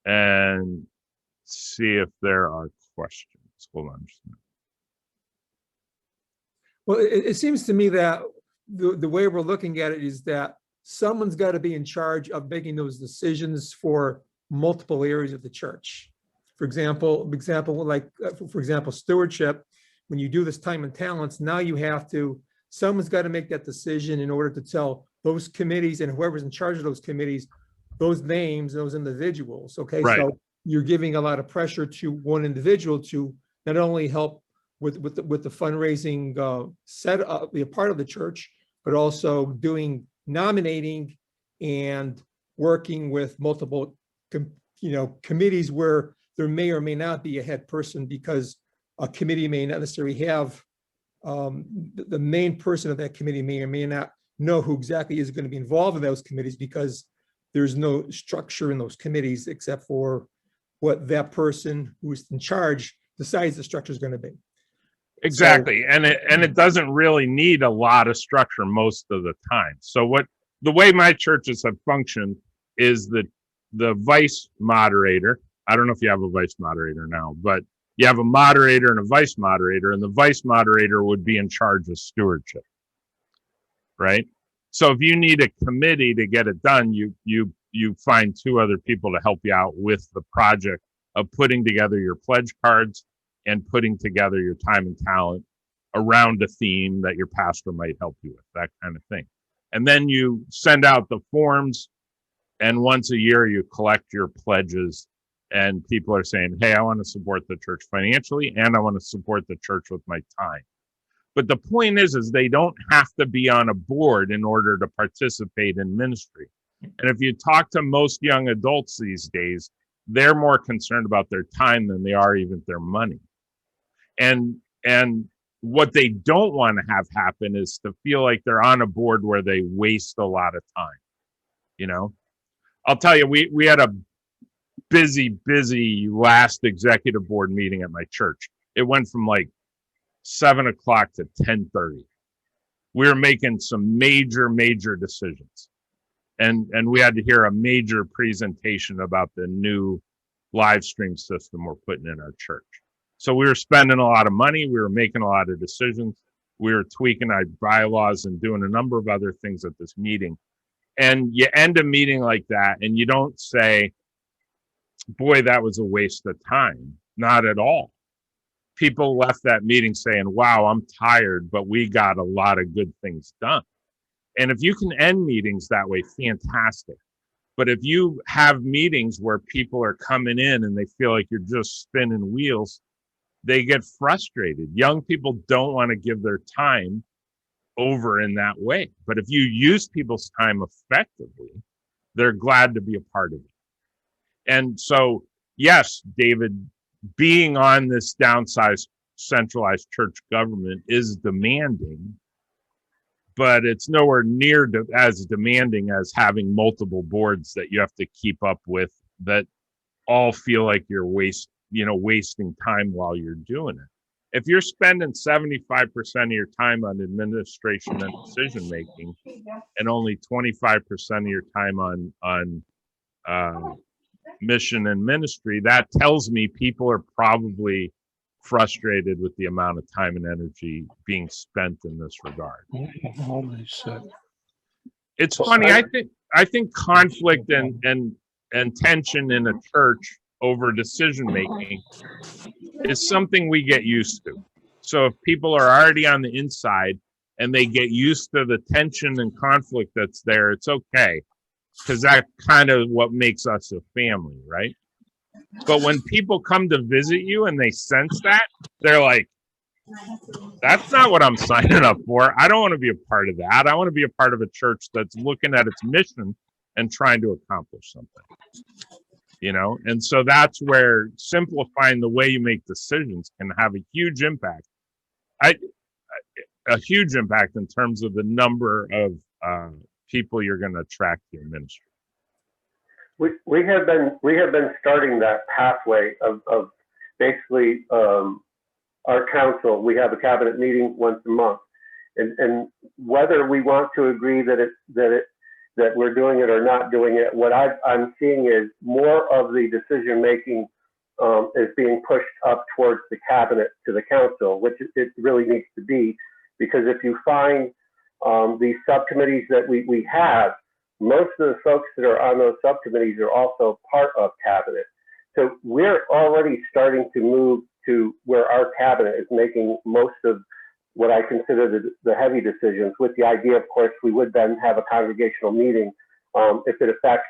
and see if there are questions. Hold on just a minute. Well, it seems to me that the way we're looking at it is that someone's got to be in charge of making those decisions for multiple areas of the church. For example, stewardship. When you do this time and talents, now someone's got to make that decision in order to tell those committees and whoever's in charge of those committees, those names, those individuals. Okay, right. So you're giving a lot of pressure to one individual to not only help with the fundraising set up, be a part of the church, but also doing nominating and working with multiple committees where there may or may not be a head person, because a committee may not necessarily have the main person of that committee may or may not know who exactly is going to be involved in those committees, because there's no structure in those committees except for what that person who's in charge decides the structure is going to be. Exactly. And it doesn't really need a lot of structure most of the time. So the way my churches have functioned is that the vice moderator, I don't know if you have a vice moderator now, but you have a moderator and a vice moderator, and the vice moderator would be in charge of stewardship, right? So if you need a committee to get it done, you find two other people to help you out with the project of putting together your pledge cards and putting together your time and talent around a theme that your pastor might help you with, that kind of thing. And then you send out the forms, and once a year you collect your pledges, and people are saying, hey, I want to support the church financially, and I want to support the church with my time. But the point is they don't have to be on a board in order to participate in ministry. And if you talk to most young adults these days, they're more concerned about their time than they are even their money. And what they don't want to have happen is to feel like they're on a board where they waste a lot of time. You know, I'll tell you, we had a busy last executive board meeting at my church. It went from like 7 o'clock to 10:30. We were making some major decisions. And we had to hear a major presentation about the new live stream system we're putting in our church. So we were spending a lot of money. We were making a lot of decisions. We were tweaking our bylaws and doing a number of other things at this meeting. And you end a meeting like that and you don't say, boy, that was a waste of time. Not at all. People left that meeting saying, wow, I'm tired, but we got a lot of good things done. And if you can end meetings that way, fantastic. But if you have meetings where people are coming in and they feel like you're just spinning wheels, they get frustrated. Young people don't want to give their time over in that way. But if you use people's time effectively, they're glad to be a part of it. And so, yes, David, being on this downsized, centralized church government is demanding, but it's nowhere near as demanding as having multiple boards that you have to keep up with that all feel like you're wasting time while you're doing it. If you're spending 75% of your time on administration and decision making, and only 25% of your time on mission and ministry, that tells me people are probably frustrated with the amount of time and energy being spent in this regard. It's funny. I think conflict and tension in a church over decision making is something we get used to. So if people are already on the inside and they get used to the tension and conflict that's there, it's okay, because that's kind of what makes us a family, right? But when people come to visit you and they sense that, they're like, that's not what I'm signing up for. I don't want to be a part of that. I want to be a part of a church that's looking at its mission and trying to accomplish something. You know, and so that's where simplifying the way you make decisions can have a huge impact. A huge impact in terms of the number of people you're going to attract to your ministry. We have been starting that pathway of basically our council. We have a cabinet meeting once a month, and whether we want to agree that we're doing it or not doing it, what I'm seeing is more of the decision making is being pushed up towards the cabinet to the council, which it really needs to be, because if you find these subcommittees that we have, most of the folks that are on those subcommittees are also part of cabinet. So we're already starting to move to where our cabinet is making most of what I consider the heavy decisions, with the idea, of course, we would then have a congregational meeting if it affects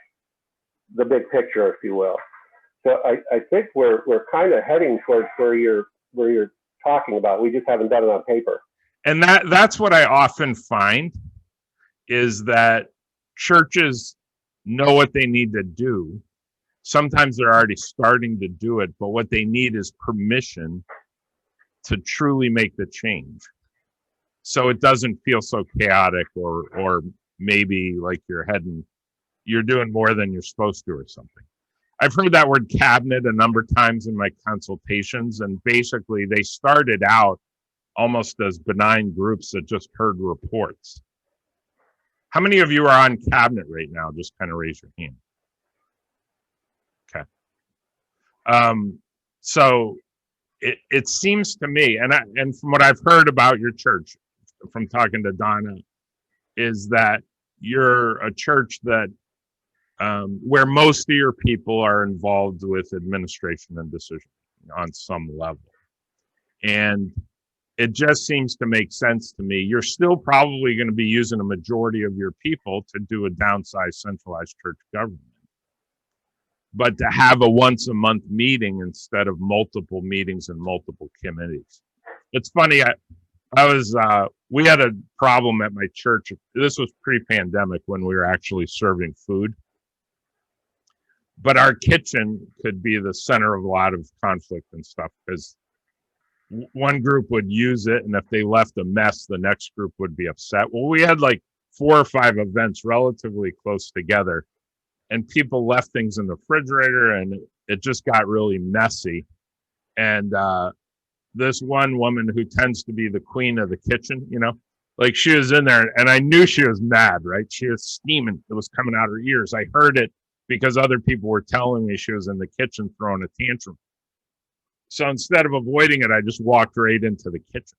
the big picture, if you will. So I think we're kind of heading towards where you're talking about. We just haven't done it on paper. And that's what I often find, is that churches know what they need to do. Sometimes they're already starting to do it, but what they need is permission to truly make the change. So it doesn't feel so chaotic or maybe like you're doing more than you're supposed to or something. I've heard that word cabinet a number of times in my consultations, and basically they started out almost as benign groups that just heard reports. How many of you are on cabinet right now? Just kind of raise your hand. Okay. So it seems to me, and from what I've heard about your church, from talking to Donna, is that you're a church that where most of your people are involved with administration and decision on some level. And it just seems to make sense to me. You're still probably going to be using a majority of your people to do a downsized centralized church government. But to have a once a month meeting instead of multiple meetings and multiple committees. It's funny, we had a problem at my church. This was pre-pandemic when we were actually serving food. But our kitchen could be the center of a lot of conflict and stuff, because one group would use it, and if they left a mess, the next group would be upset. Well, we had like 4 or 5 events relatively close together, and people left things in the refrigerator, and it just got really messy. And this one woman who tends to be the queen of the kitchen, you know, like she was in there, and I knew she was mad, right? She was steaming. It was coming out her ears. I heard it because other people were telling me she was in the kitchen throwing a tantrum. So instead of avoiding it, I just walked right into the kitchen.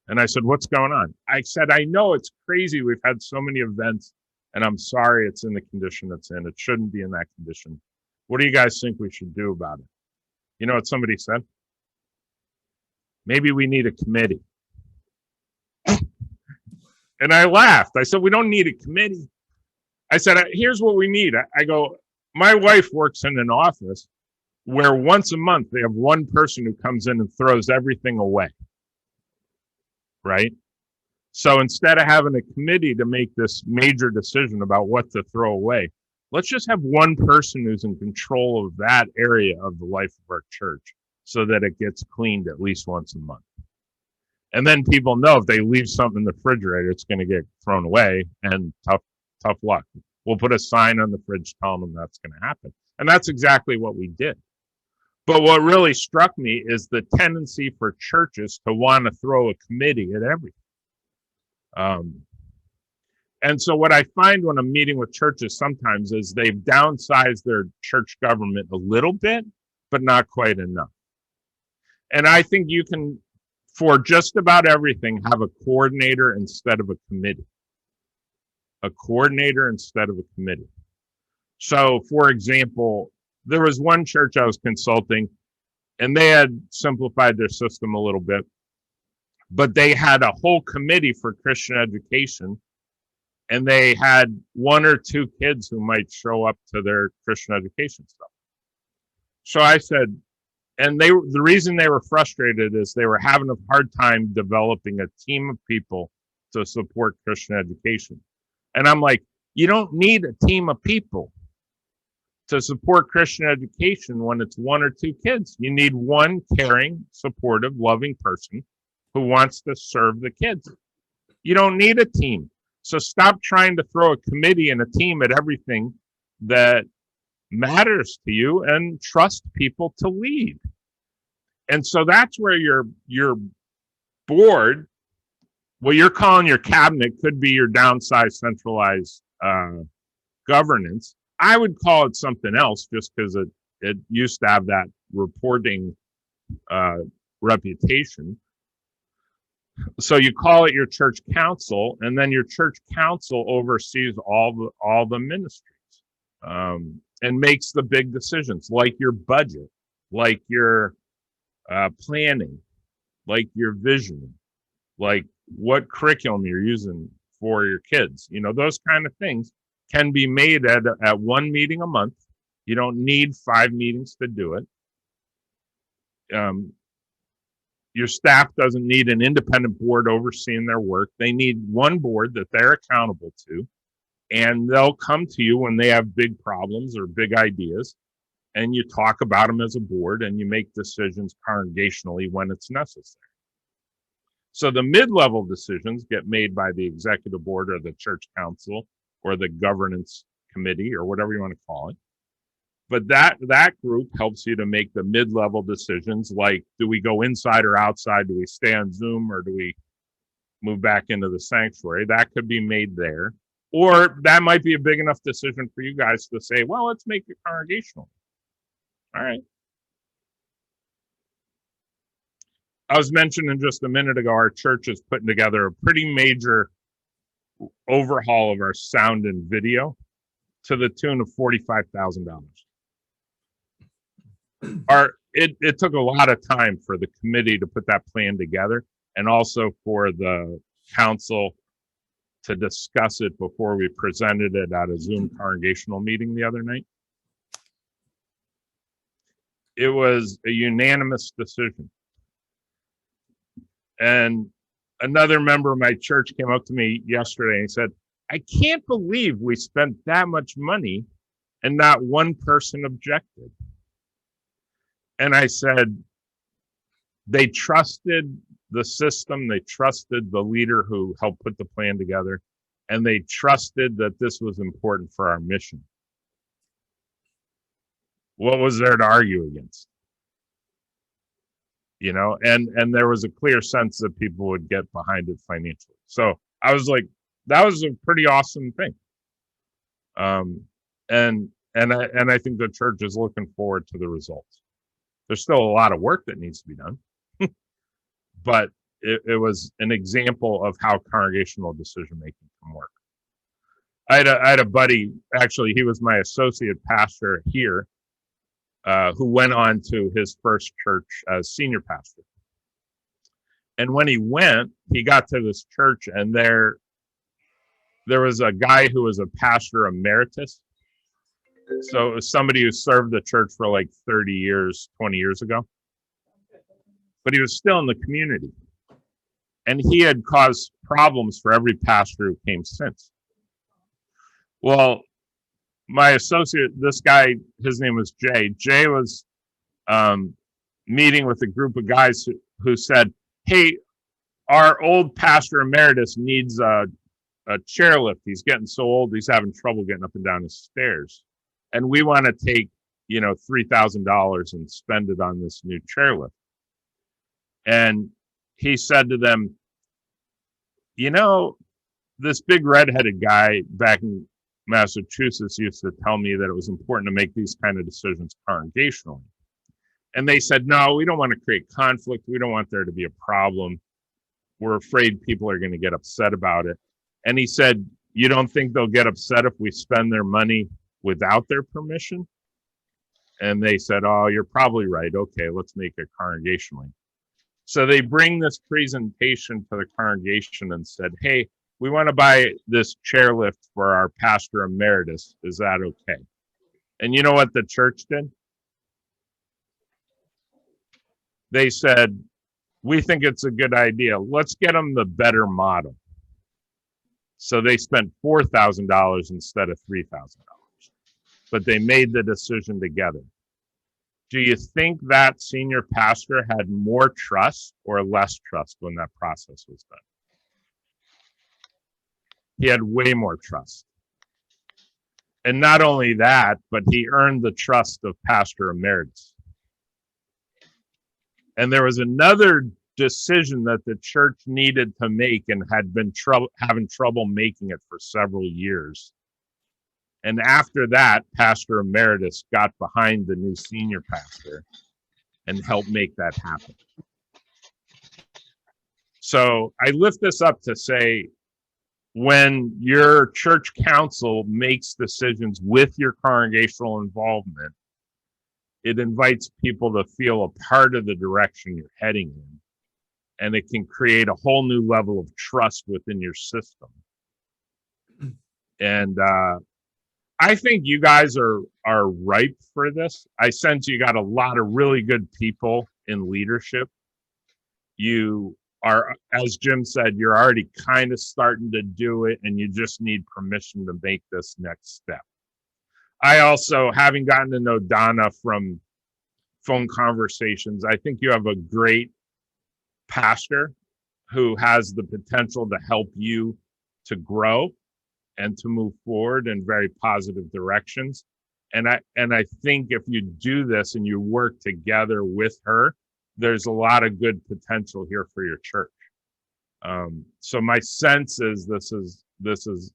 And I said, "What's going on?" I said, "I know it's crazy. We've had so many events, and I'm sorry it's in the condition it's in. It shouldn't be in that condition. What do you guys think we should do about it?" You know what somebody said? "Maybe we need a committee." And I laughed. I said, "We don't need a committee." I said, "Here's what we need." I go, "My wife works in an office where once a month they have one person who comes in and throws everything away, right? So instead of having a committee to make this major decision about what to throw away, let's just have one person who's in control of that area of the life of our church so that it gets cleaned at least once a month. And then people know if they leave something in the refrigerator, it's going to get thrown away, and tough luck. We'll put a sign on the fridge telling them that's going to happen." And that's exactly what we did. But what really struck me is the tendency for churches to want to throw a committee at everything. And so what I find when I'm meeting with churches sometimes is they've downsized their church government a little bit, but not quite enough. And I think you can, for just about everything, have a coordinator instead of a committee. A coordinator instead of a committee. So, for example, there was one church I was consulting, and they had simplified their system a little bit, but they had a whole committee for Christian education, and they had 1 or 2 kids who might show up to their Christian education stuff. So I said, and the reason they were frustrated is they were having a hard time developing a team of people to support Christian education. And I'm like, you don't need a team of people to support Christian education when it's 1 or 2 kids. You need one caring, supportive, loving person who wants to serve the kids. You don't need a team. So stop trying to throw a committee and a team at everything that matters to you, and trust people to lead. And so that's where your board, what you're calling your cabinet, could be your downsized centralized governance. I would call it something else just because it used to have that reporting reputation. So you call it your church council, and then your church council oversees all the ministries and makes the big decisions, like your budget, like your planning, like your vision, like what curriculum you're using for your kids. You know, those kind of things can be made at one meeting a month. You don't need 5 meetings to do it. Your staff doesn't need an independent board overseeing their work. They need one board that they're accountable to, and they'll come to you when they have big problems or big ideas, and you talk about them as a board, and you make decisions congregationally when it's necessary. So the mid-level decisions get made by the executive board or the church council or the governance committee or whatever you want to call it. But that group helps you to make the mid-level decisions, like, do we go inside or outside? Do we stay on Zoom, or do we move back into the sanctuary? That could be made there. Or that might be a big enough decision for you guys to say, well, let's make it congregational. All right. I was mentioning just a minute ago, our church is putting together a pretty major overhaul of our sound and video to the tune of $45,000. It took a lot of time for the committee to put that plan together, and also for the council to discuss it before we presented it at a Zoom congregational meeting the other night. It was a unanimous decision. And another member of my church came up to me yesterday and he said, I can't believe we spent that much money and not one person objected. And I said, they trusted the system, they trusted the leader who helped put the plan together, and they trusted that this was important for our mission. What was there to argue against? You know, and there was a clear sense that people would get behind it financially. So I was like, that was a pretty awesome thing. And I think the church is looking forward to the results. There's still a lot of work that needs to be done, but it was an example of how congregational decision making can work. I had a buddy, actually, he was my associate pastor here, who went on to his first church as senior pastor. And when he went, he got to this church, and there was a guy who was a pastor emeritus. So it was somebody who served the church for like 30 years, 20 years ago. But he was still in the community. And he had caused problems for every pastor who came since. Well, my associate, this guy, his name was Jay. Jay was meeting with a group of guys who said, hey, our old pastor emeritus needs a chairlift. He's getting so old, he's having trouble getting up and down the stairs. And we want to take, $3,000 and spend it on this new chairlift. And he said to them, this big redheaded guy back in Massachusetts used to tell me that it was important to make these kind of decisions congregationally. And they said, no, we don't want to create conflict. We don't want there to be a problem. We're afraid people are going to get upset about it. And he said, you don't think they'll get upset if we spend their money without their permission? And they said, oh, you're probably right. Okay, let's make it congregationally. So they bring this presentation to the congregation and said, hey, we want to buy this chairlift for our pastor emeritus. Is that okay? And you know what the church did? They said, we think it's a good idea. Let's get them the better model. So they spent $4,000 instead of $3,000. But they made the decision together. Do you think that senior pastor had more trust or less trust when that process was done? He had way more trust. And not only that, but he earned the trust of Pastor Emeritus. And there was another decision that the church needed to make and had been having trouble making it for several years. And after that, Pastor Emeritus got behind the new senior pastor and helped make that happen. So I lift this up to say, when your church council makes decisions with your congregational involvement, it invites people to feel a part of the direction you're heading in. And it can create a whole new level of trust within your system. And I think you guys are ripe for this. I sense you got a lot of really good people in leadership. You are, as Jim said, you're already kind of starting to do it, and you just need permission to make this next step. I also, having gotten to know Donna from phone conversations, I think you have a great pastor who has the potential to help you to grow and to move forward in very positive directions. And I think if you do this and you work together with her, there's a lot of good potential here for your church. So my sense is this is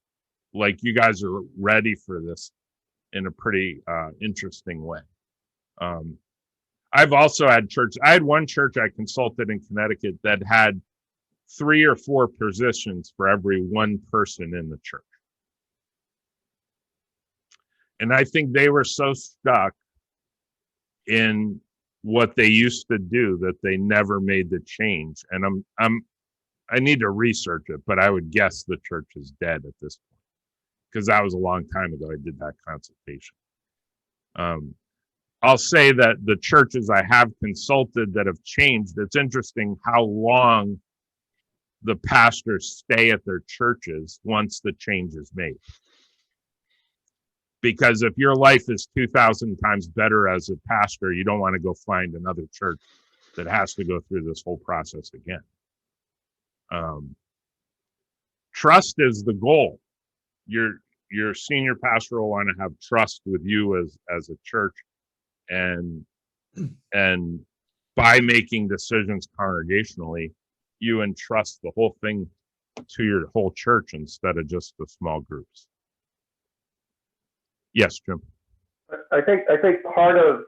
like you guys are ready for this in a pretty interesting way. I've also had I had one church I consulted in Connecticut that had 3 or 4 positions for every one person in the church. And I think they were so stuck in what they used to do that they never made the change. And I need to research it, but I would guess the church is dead at this point, because that was a long time ago I did that consultation. I'll say that the churches I have consulted that have changed, it's interesting how long the pastors stay at their churches once the change is made. Because if your life is 2,000 times better as a pastor, you don't want to go find another church that has to go through this whole process again. Trust is the goal. Your senior pastor will want to have trust with you as a church, and by making decisions congregationally, you entrust the whole thing to your whole church instead of just the small groups. Yes, Jim. I think part of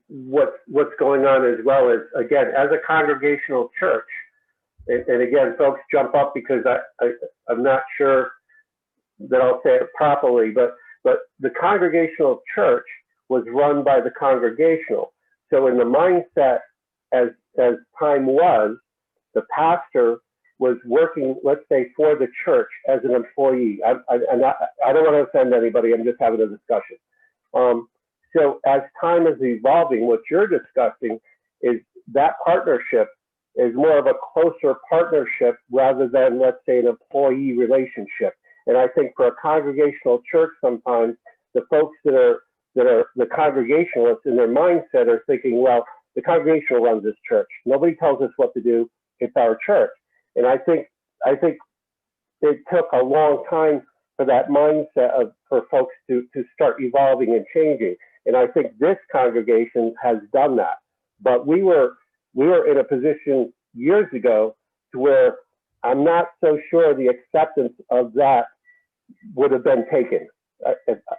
what's going on as well is, again, as a congregational church, and again, folks jump up because I'm not sure that I'll say it properly, but the congregational church was run by the congregational. So in the mindset, as time was, the pastor was working, let's say, for the church as an employee. I don't want to offend anybody. I'm just having a discussion. So as time is evolving, what you're discussing is that partnership is more of a closer partnership rather than, let's say, an employee relationship. And I think for a congregational church, sometimes the folks that are the congregationalists in their mindset are thinking, well, the congregational runs this church. Nobody tells us what to do. It's our church. And I think it took a long time for that mindset for folks to start evolving and changing. And I think this congregation has done that. But we were in a position years ago to where I'm not so sure the acceptance of that would have been taken.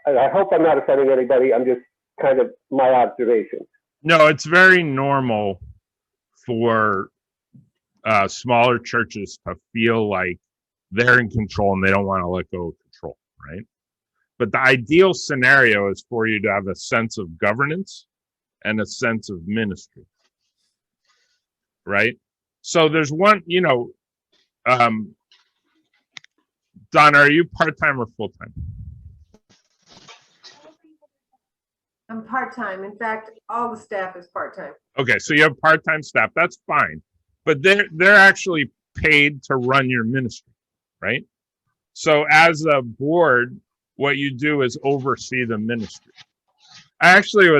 I hope I'm not offending anybody. I'm just kind of my observation. No, it's very normal for smaller churches to feel like they're in control and they don't want to let go of control, right? But the ideal scenario is for you to have a sense of governance and a sense of ministry, right? So there's one, Donna, are you part-time or full-time? I'm part-time. In fact, all the staff is part-time. Okay, so you have part-time staff. That's fine, but they're actually paid to run your ministry, right? So as a board, what you do is oversee the ministry. I actually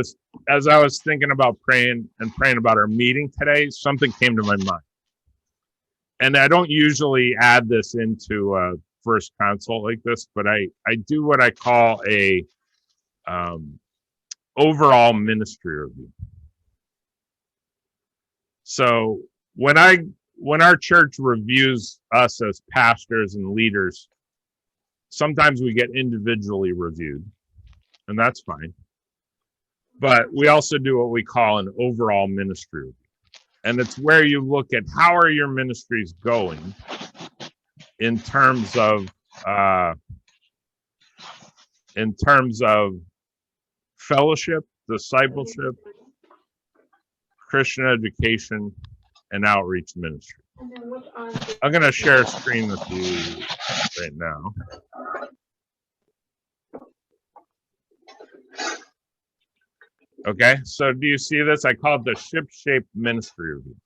as I was thinking about praying about our meeting today, something came to my mind. And I don't usually add this into a first consult like this, but I do what I call a overall ministry review. So when our church reviews us as pastors and leaders, sometimes we get individually reviewed, and that's fine. But we also do what we call an overall ministry review. And it's where you look at how are your ministries going in terms of fellowship, discipleship, Christian education, and outreach ministry. I'm going to share a screen with you right now. Okay, so do you see this? I call it the ship-shaped ministry review.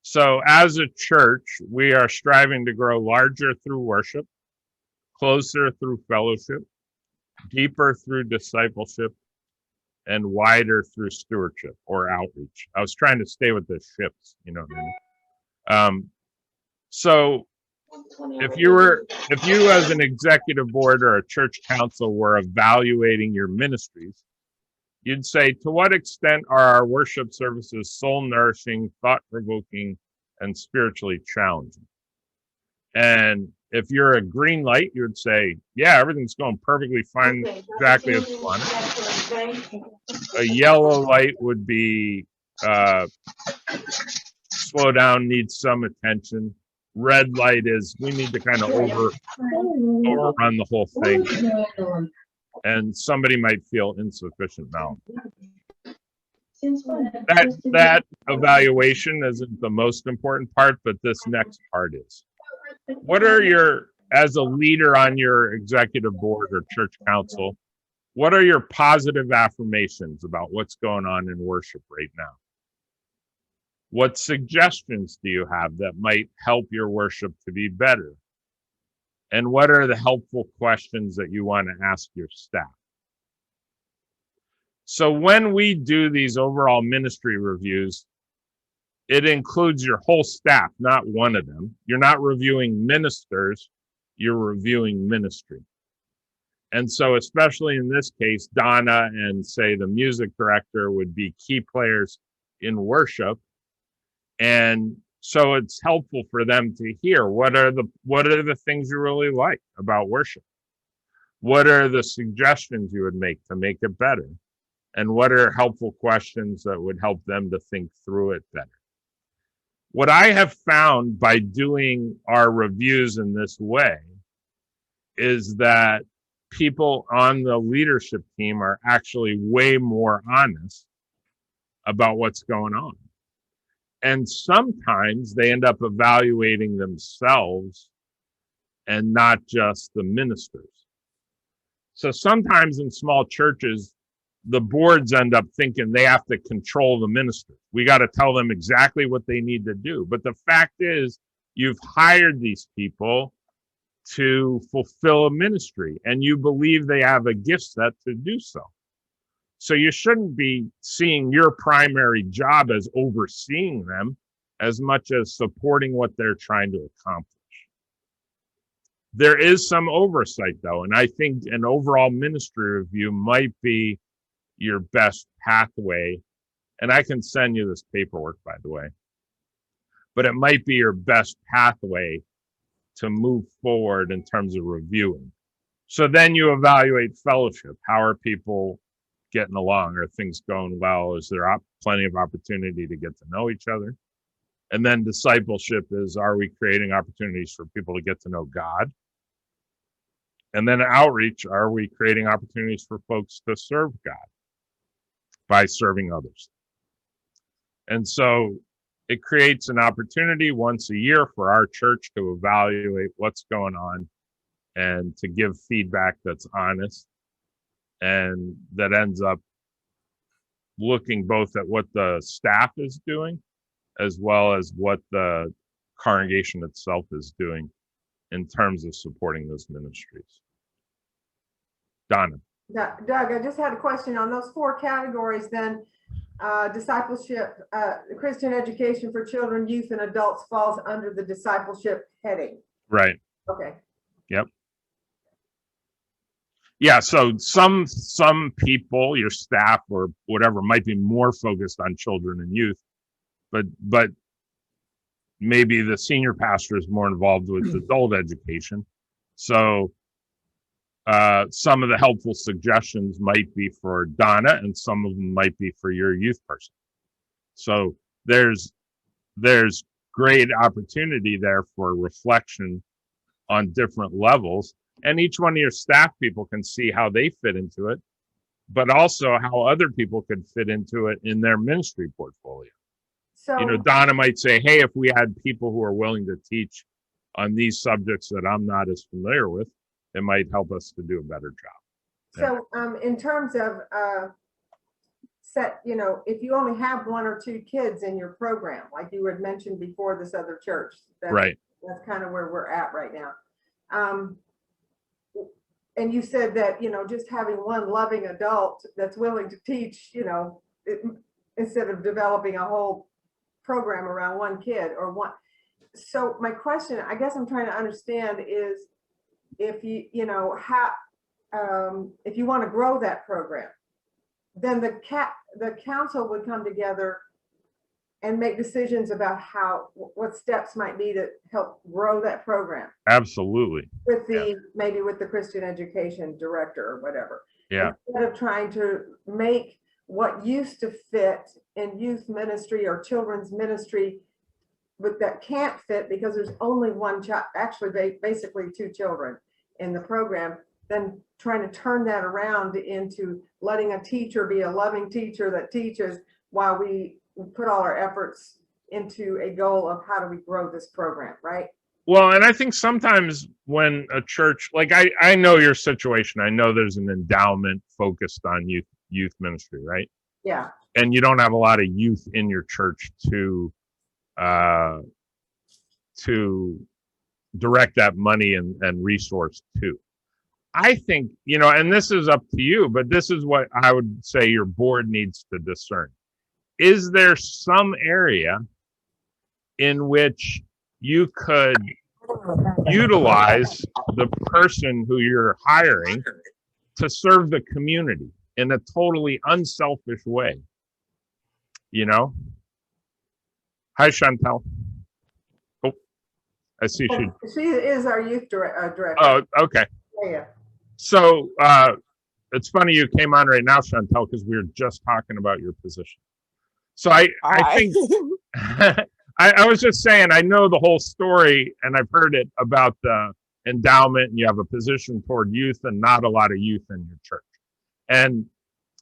So as a church, we are striving to grow larger through worship, closer through fellowship, deeper through discipleship, and wider through stewardship or outreach. I was trying to stay with the ships, you know what I mean? So if you as an executive board or a church council were evaluating your ministries, you'd say, to what extent are our worship services soul nourishing, thought provoking, and spiritually challenging? And if you're a green light, you'd say, yeah, everything's going perfectly fine, exactly as planned. A yellow light would be slow down, needs some attention. Red light is we need to kind of overrun the whole thing. And somebody might feel insufficient now. That evaluation isn't the most important part, but this next part is. What are your, as a leader on your executive board or church council, what are your positive affirmations about what's going on in worship right now? What suggestions do you have that might help your worship to be better? And what are the helpful questions that you want to ask your staff? So when we do these overall ministry reviews, it includes your whole staff, not one of them. You're not reviewing ministers, you're reviewing ministry. And so especially in this case, Donna and say the music director would be key players in worship. And so it's helpful for them to hear what are the things you really like about worship? What are the suggestions you would make to make it better? And what are helpful questions that would help them to think through it better? What I have found by doing our reviews in this way is that people on the leadership team are actually way more honest about what's going on. And sometimes they end up evaluating themselves and not just the ministers. So sometimes in small churches, the boards end up thinking they have to control the ministers. We got to tell them exactly what they need to do. But the fact is, you've hired these people to fulfill a ministry, and you believe they have a gift set to do so. So you shouldn't be seeing your primary job as overseeing them as much as supporting what they're trying to accomplish. There is some oversight, though, and I think an overall ministry review might be your best pathway. And I can send you this paperwork, by the way, but it might be your best pathway to move forward in terms of reviewing. So then you evaluate fellowship. How are people getting along? Are things going well? Is there plenty of opportunity to get to know each other? And then discipleship is, are we creating opportunities for people to get to know God? And then outreach, are we creating opportunities for folks to serve God by serving others? And so it creates an opportunity once a year for our church to evaluate what's going on and to give feedback that's honest and that ends up looking both at what the staff is doing as well as what the congregation itself is doing in terms of supporting those ministries. Donna. Doug, I just had a question on those 4 categories then. Discipleship, Christian education for children, youth, and adults falls under the discipleship heading. Right. Okay. Yep. Yeah, so some people, your staff or whatever, might be more focused on children and youth, but maybe the senior pastor is more involved with adult education. So some of the helpful suggestions might be for Donna, and some of them might be for your youth person. So there's great opportunity there for reflection on different levels. And each one of your staff people can see how they fit into it, but also how other people could fit into it in their ministry portfolio. So, you know, Donna might say, hey, if we had people who are willing to teach on these subjects that I'm not as familiar with, it might help us to do a better job. So in terms of if you only have 1 or 2 kids in your program, like you had mentioned before, this other church, Right. That's kind of where we're at right now. And you said that, just having 1 loving adult that's willing to teach, instead of developing a whole program around 1 kid or one. So my question, I guess I'm trying to understand is if you know, how, if you want to grow that program, then the council would come together and make decisions about what steps might be to help grow that program Absolutely. with maybe with the Christian education director or whatever. Yeah. Instead of trying to make what used to fit in youth ministry or children's ministry, but that can't fit because there's only one child, actually basically 2 children in the program, then trying to turn that around into letting a teacher be a loving teacher that teaches while we put all our efforts into a goal of how do we grow this program, right? Well, and I think sometimes when a church, like I know your situation, I know there's an endowment focused on youth ministry, right? Yeah. And you don't have a lot of youth in your church to direct that money and resource to. I think, you know, and this is up to you, but this is what I would say your board needs to discern. Is there some area in which you could utilize the person who you're hiring to serve the community in a totally unselfish way? You know? Hi, Chantel. Oh, I see she is our youth director. Oh, okay. Yeah. So it's funny you came on right now, Chantel, because we were just talking about your position. So I think I was just saying, I know the whole story and I've heard it about the endowment, and you have a position toward youth and not a lot of youth in your church. And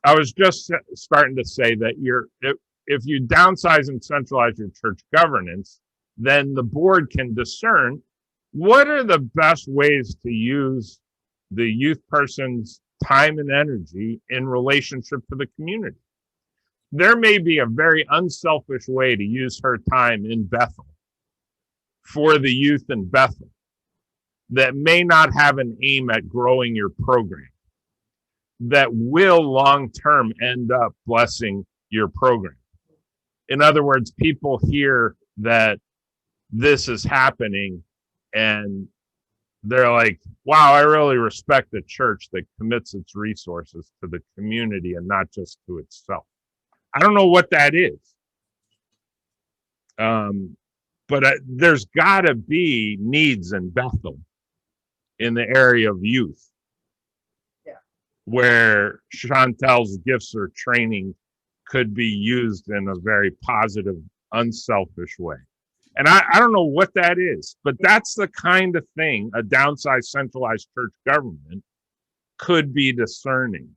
I was just starting to say that if you downsize and centralize your church governance, then the board can discern what are the best ways to use the youth person's time and energy in relationship to the community. There may be a very unselfish way to use her time in Bethel for the youth in Bethel that may not have an aim at growing your program, that will long-term end up blessing your program. In other words, people hear that this is happening and they're like, wow, I really respect the church that commits its resources to the community and not just to itself. I don't know what that is. But there's got to be needs in Bethel in the area of youth. Yeah. Where Chantel's gifts or training could be used in a very positive, unselfish way. And I don't know what that is, but that's the kind of thing a downsized, centralized church government could be discerning.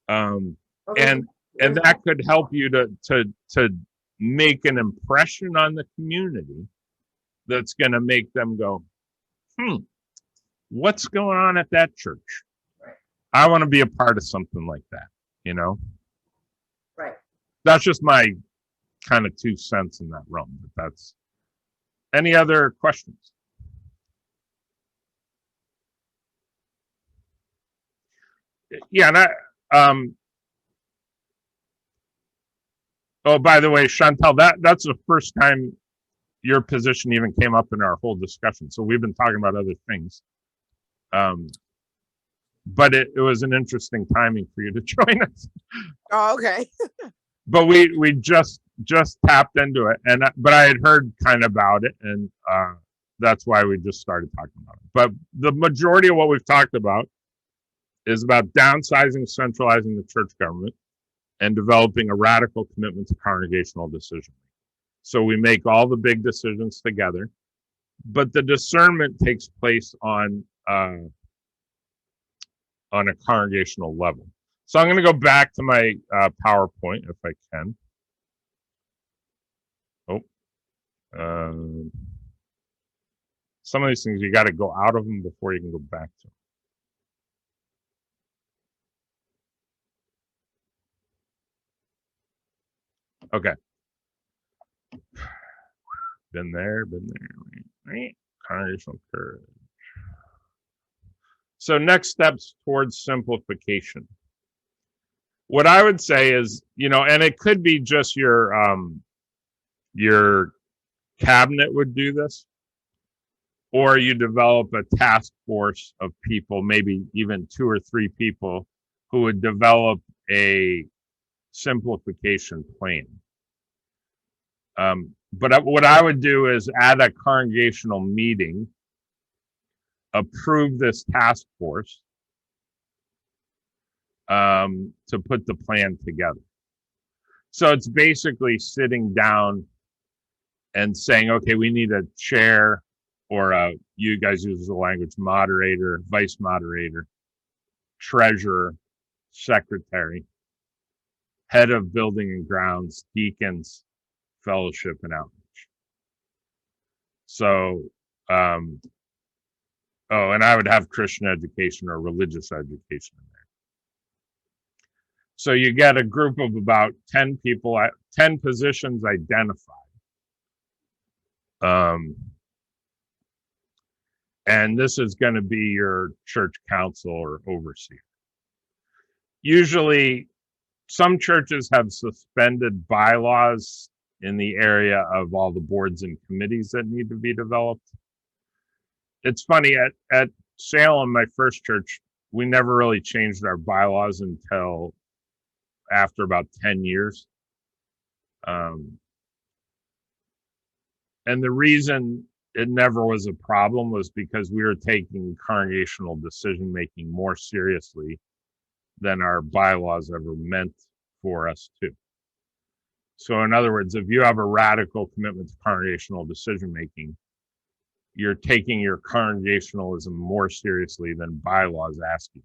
And that could help you to make an impression on the community that's going to make them go, what's going on at that church? Right. I want to be a part of something like that, you know? Right. That's just my kind of 2 cents in that realm. But that's any other questions? Yeah, and oh, by the way, Chantel, that's the first time your position even came up in our whole discussion. So we've been talking about other things. But it was an interesting timing for you to join us. Oh, okay. But we just tapped into it, but I had heard kind of about it, and that's why we just started talking about it. But the majority of what we've talked about is about downsizing, centralizing the church government, and developing a radical commitment to congregational decision. So we make all the big decisions together, but the discernment takes place on a congregational level. So I'm going to go back to my PowerPoint if I can. Some of these things you got to go out of them before you can go back to them. Okay. Been there. Right. Congregational courage. So next steps towards simplification. What I would say is, and it could be just your cabinet would do this, or you develop a task force of people, maybe even 2 or 3 people, who would develop a simplification plan. But what I would do is at a congregational meeting, approve this task force to put the plan together. So it's basically sitting down and saying, okay, we need a chair, or you guys use the language, moderator, vice moderator, treasurer, secretary, head of building and grounds, deacons, fellowship, and outreach. So, oh, and I would have Christian education or religious education in there. So you get a group of about 10 people, 10 positions identified. And this is going to be your church council or overseer. Usually, some churches have suspended bylaws in the area of all the boards and committees that need to be developed. It's funny, at Salem, my first church, we never really changed our bylaws until after about 10 years. And the reason it never was a problem was because we were taking congregational decision-making more seriously than our bylaws ever meant for us to. So in other words, if you have a radical commitment to congregational decision-making, you're taking your congregationalism more seriously than bylaws ask you.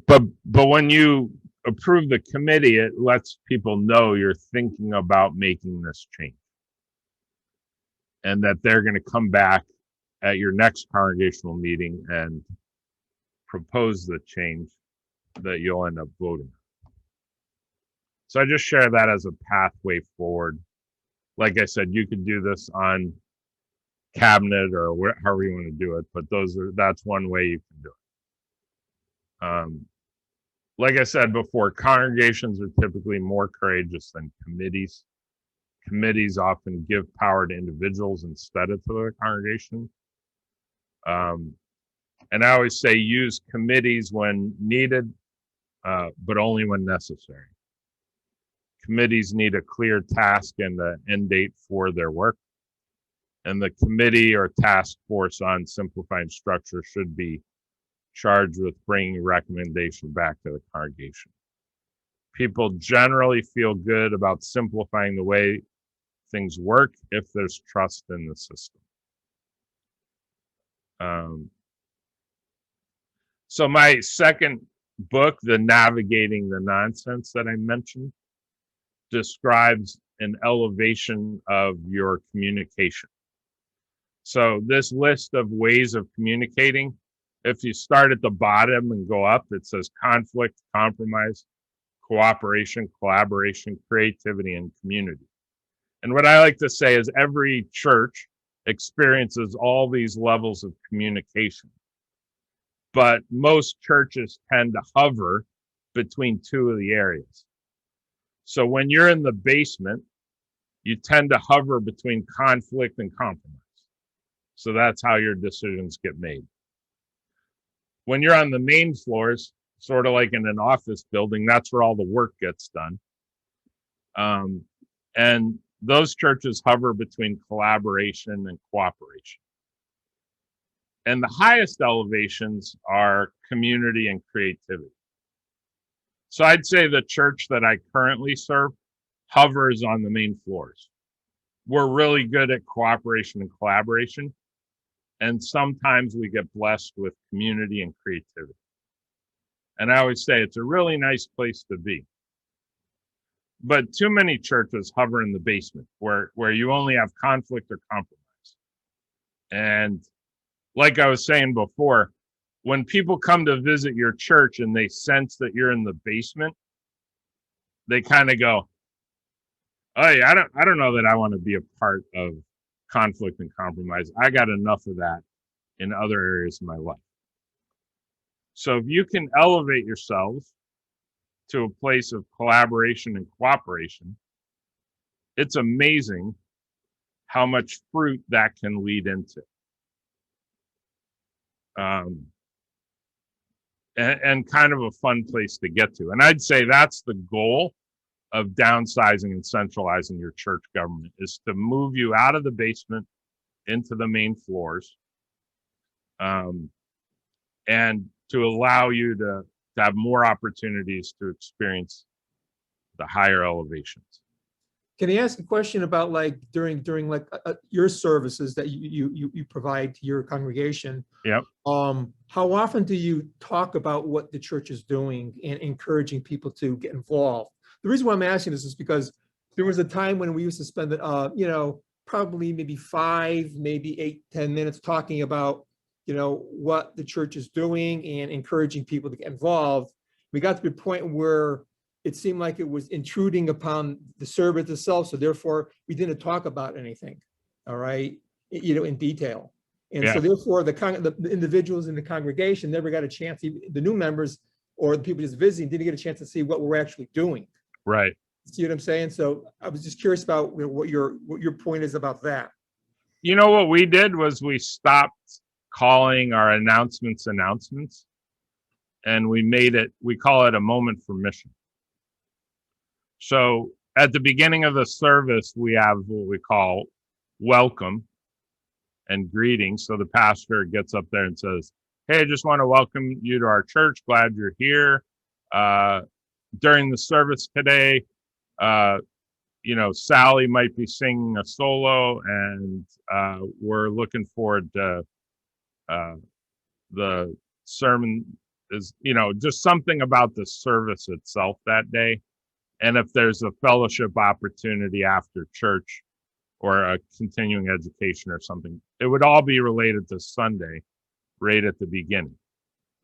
But when you approve the committee, it lets people know you're thinking about making this change, and that they're going to come back at your next congregational meeting and propose the change that you'll end up voting. So I just share that as a pathway forward. Like I said, you could do this on cabinet or however you want to do it, but that's one way you can do it. Like I said before, congregations are typically more courageous than committees. Committees often give power to individuals instead of to the congregation. And I always say use committees when needed, but only when necessary. Committees need a clear task and an end date for their work. And the committee or task force on simplifying structure should be charged with bringing recommendation back to the congregation. People generally feel good about simplifying the way things work if there's trust in the system. So my second book, The Navigating the Nonsense that I mentioned, describes an elevation of your communication. So this list of ways of communicating, if you start at the bottom and go up, it says conflict, compromise, cooperation, collaboration, creativity, and community. And what I like to say is every church experiences all these levels of communication. But most churches tend to hover between 2 of the areas. So when you're in the basement, you tend to hover between conflict and compromise. So that's how your decisions get made. When you're on the main floors, sort of like in an office building, that's where all the work gets done. And those churches hover between collaboration and cooperation. And the highest elevations are community and creativity. So I'd say the church that I currently serve hovers on the main floors. We're really good at cooperation and collaboration. And sometimes we get blessed with community and creativity. And I always say it's a really nice place to be. But too many churches hover in the basement where you only have conflict or compromise. And like I was saying before, when people come to visit your church and they sense that you're in the basement, they kind of go, "Oh yeah, I don't know that I want to be a part of conflict and compromise. I got enough of that in other areas of my life." So if you can elevate yourselves to a place of collaboration and cooperation, it's amazing how much fruit that can lead into. And kind of a fun place to get to. And I'd say that's the goal of downsizing and centralizing your church government, is to move you out of the basement into the main floors, and to allow you to have more opportunities to experience the higher elevations. Can I ask a question about like during like your services that you provide to your congregation? Yep. How often do you talk about what the church is doing and encouraging people to get involved? The reason why I'm asking this is because there was a time when we used to spend you know, probably maybe 5, maybe 8, 10 minutes talking about, you know, what the church is doing and encouraging people to get involved. We got to the point where it seemed like it was intruding upon the service itself. So therefore we didn't talk about anything. All right. You know, in detail. And Yeah. so therefore the individuals in the congregation never got a chance, the new members or the people just visiting didn't get a chance to see what we're actually doing. Right. See what I'm saying? So I was just curious about what your point is about that. You know, what we did was we stopped calling our announcements, and we call it a moment for mission. So at the beginning of the service, we have what we call welcome and greetings. So the pastor gets up there and says, "Hey, I just want to welcome you to our church. Glad you're here. During the service today, you know, Sally might be singing a solo, and we're looking forward to the sermon is, you know, just something about the service itself that day. And if there's a fellowship opportunity after church or a continuing education or something, it would all be related to Sunday right at the beginning.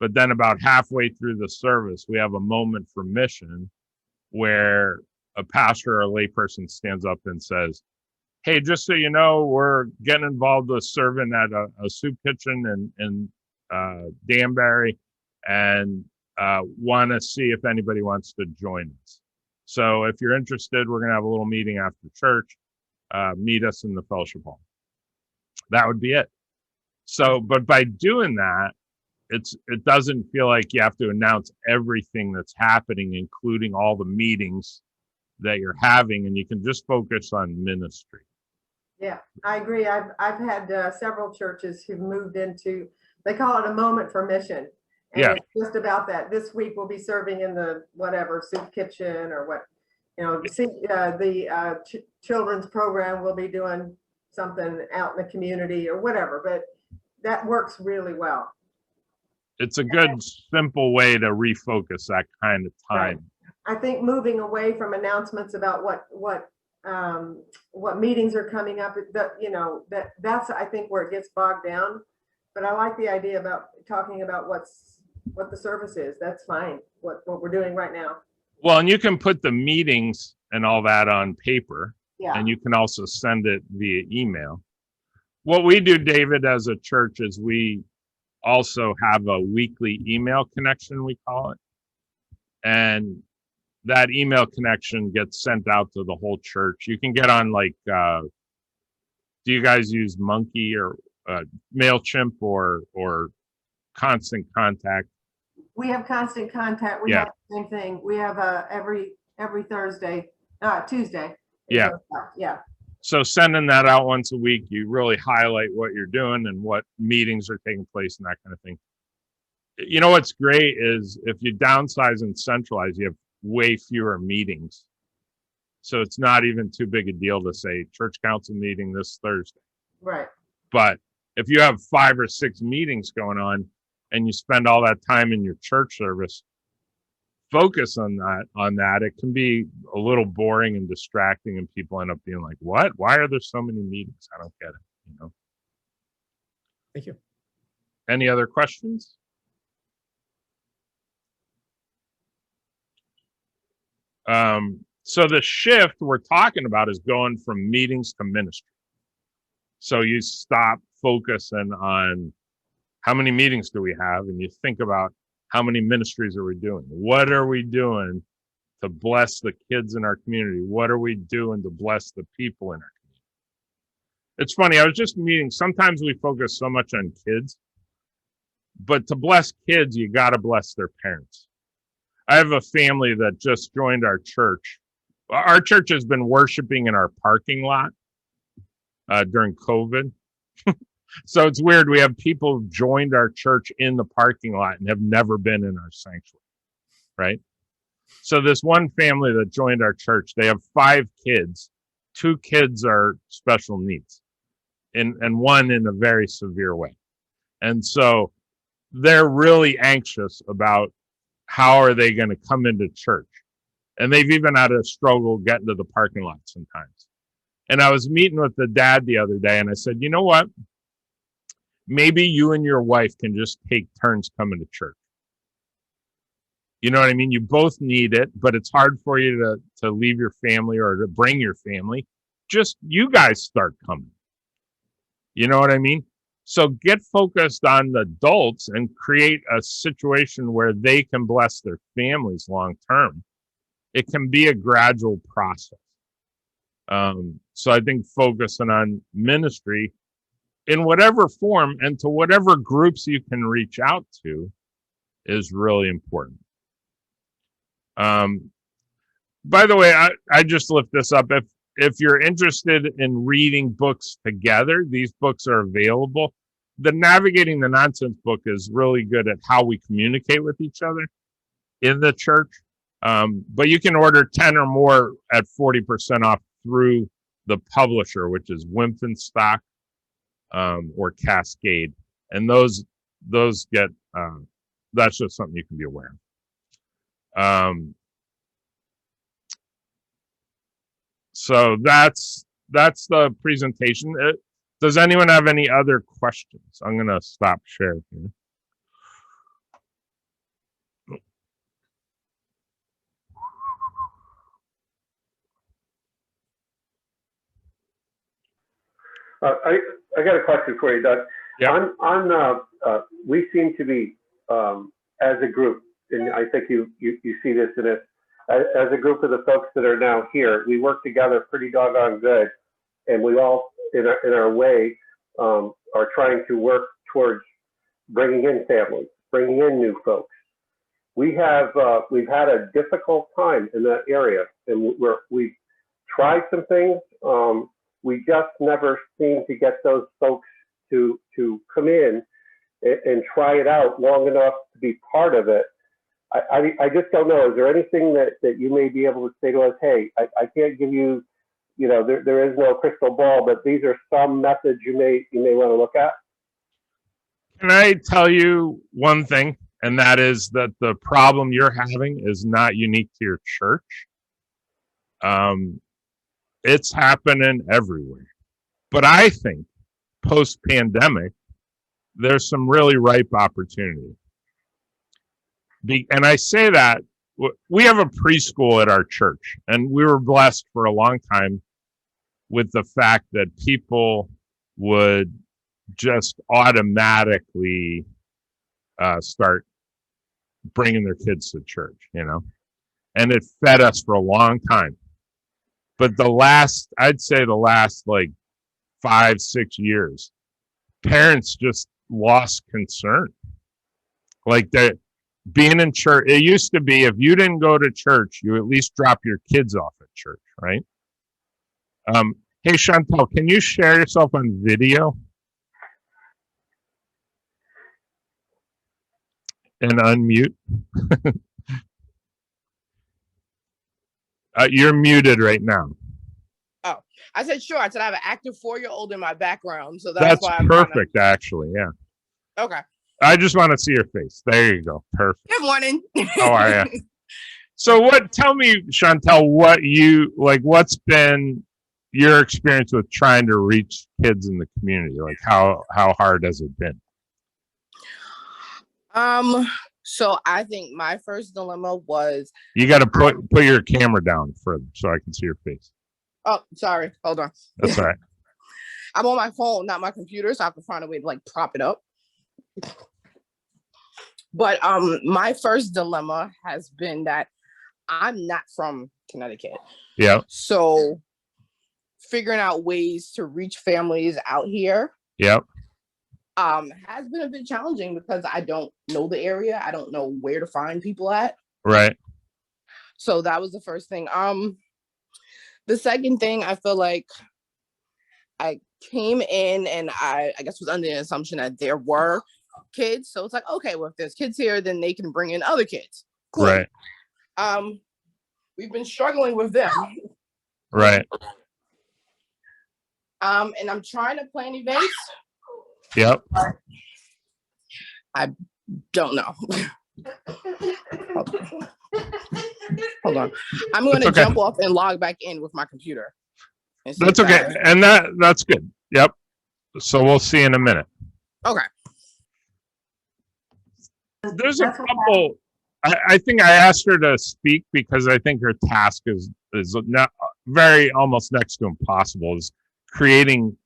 But then about halfway through the service, we have a moment for mission where a pastor or a layperson stands up and says, "Hey, just so you know, we're getting involved with serving at a soup kitchen in Danbury, and want to see if anybody wants to join us. So if you're interested, we're going to have a little meeting after church. Meet us in the fellowship hall." That would be it. So, but by doing that, it doesn't feel like you have to announce everything that's happening, including all the meetings that you're having, and you can just focus on ministry. Yeah, I agree. I've had several churches who've moved into, they call it a moment for mission. And Yeah. It's just about that. This week we'll be serving in the whatever soup kitchen or what, you know, the children's program will be doing something out in the community or whatever, but that works really well. It's a good, simple way to refocus that kind of time. Right. I think moving away from announcements about what meetings are coming up, that, you know, that's I think where it gets bogged down. But I like the idea about talking about what the service is. That's fine. What we're doing right now. Well, and you can put the meetings and all that on paper, Yeah. and you can also send it via email. What we do, David, as a church is we also have a weekly email connection, we call it. And that email connection gets sent out to the whole church. You can get on like, do you guys use Monkey or MailChimp or Constant Contact? We have Constant Contact. We have the same thing. We have every Thursday, Tuesday. Yeah. Yeah. So sending that out once a week, you really highlight what you're doing and what meetings are taking place and that kind of thing. You know, what's great is if you downsize and centralize, you have way fewer meetings. So it's not even too big a deal to say church council meeting this Thursday. Right. But if you have 5 or 6 meetings going on and you spend all that time in your church service, focus on that. It can be a little boring and distracting, and people end up being like, "What? Why are there so many meetings? I don't get it." You know. Thank you. Any other questions? So the shift we're talking about is going from meetings to ministry. So you stop focusing on how many meetings do we have, and you think about how many ministries are we doing? What are we doing to bless the kids in our community? What are we doing to bless the people in our community? It's funny, I was just meeting, sometimes we focus so much on kids, but to bless kids, you got to bless their parents. I have a family that just joined our church. Our church has been worshiping in our parking lot during COVID. So it's weird. We have people who've joined our church in the parking lot and have never been in our sanctuary, right? So this one family that joined our church, they have 5 kids. 2 kids are special needs and one in a very severe way. And so they're really anxious about how are they going to come into church. And they've even had a struggle getting to the parking lot sometimes. And I was meeting with the dad the other day and I said, you know what? Maybe you and your wife can just take turns coming to church. You know what I mean? You both need it, but it's hard for you to leave your family or to bring your family. Just you guys start coming. You know what I mean? So get focused on the adults and create a situation where they can bless their families long term. It can be a gradual process. So I think focusing on ministry in whatever form and to whatever groups you can reach out to is really important. By the way, I just lift this up. If you're interested in reading books together, these books are available. The Navigating the Nonsense book is really good at how we communicate with each other in the church. But you can order 10 or more at 40% off through the publisher, which is Wimpfenstock or Cascade. And those get, that's just something you can be aware of. So that's the presentation. Does anyone have any other questions? I'm going to stop share here. I got a question for you, Doug. Yeah. We seem to be, as a group, and I think you see this in it, as a group of the folks that are now here, we work together pretty doggone good, and we all, in our way, are trying to work towards bringing in families, bringing in new folks. We've had a difficult time in that area, and we've tried some things. We just never seem to get those folks to come in and try it out long enough to be part of it. I just don't know. Is there anything that you may be able to say to us? Hey, I can't give you, there is no crystal ball, but these are some methods you may want to look at. Can I tell you one thing? And that is that the problem you're having is not unique to your church. It's happening everywhere. But I think post-pandemic, there's some really ripe opportunity. And I say that, we have a preschool at our church, and we were blessed for a long time with the fact that people would just automatically start bringing their kids to church, and it fed us for a long time. But I'd say the last like 5-6 years, parents just lost concern. Like that being in church, it used to be if you didn't go to church, you at least drop your kids off at church, right? Hey, Chantel, can you share yourself on video? And unmute. You're muted right now. Oh, I said sure. I said I have an active 4-year-old in my background, so that's why I'm perfect. Actually, yeah. Okay. I just want to see your face. There you go. Perfect. Good morning. How are you? So, tell me, Chantel, what's been your experience with trying to reach kids in the community? Like, how hard has it been? So I think my first dilemma was you got to put your camera down further so I can see your face. Oh, sorry. Hold on. That's all right. I'm on my phone, not my computer, so I have to find a way to prop it up. But my first dilemma has been that I'm not from Connecticut. Yeah. So figuring out ways to reach families out here Yep. has been a bit challenging because I don't know the area. I don't know where to find people at. Right. So that was the first thing. The second thing, I feel like I came in and I guess was under the assumption that there were kids. So it's like, okay, well, if there's kids here, then they can bring in other kids. Cool. Right. We've been struggling with them. Right. And I'm trying to plan events. Yep. I don't know. Hold on. I'm going to okay. jump off and log back in with my computer. That's okay. And that's good. Yep. So we'll see in a minute. Okay. There's a couple. I think I asked her to speak because I think her task is not very almost next to impossible. Is creating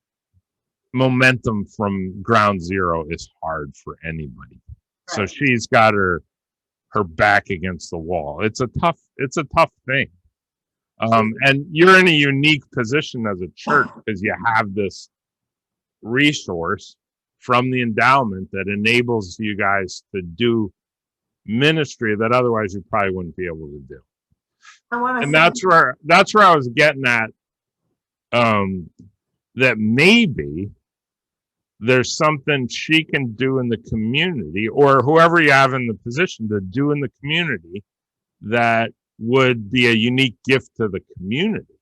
momentum from ground zero is hard for anybody. Right. So she's got her back against the wall. It's a tough thing. And you're in a unique position as a church because you have this resource from the endowment that enables you guys to do ministry that otherwise you probably wouldn't be able to do. And that's where I was getting at, that maybe there's something she can do in the community, or whoever you have in the position to do in the community, that would be a unique gift to the community.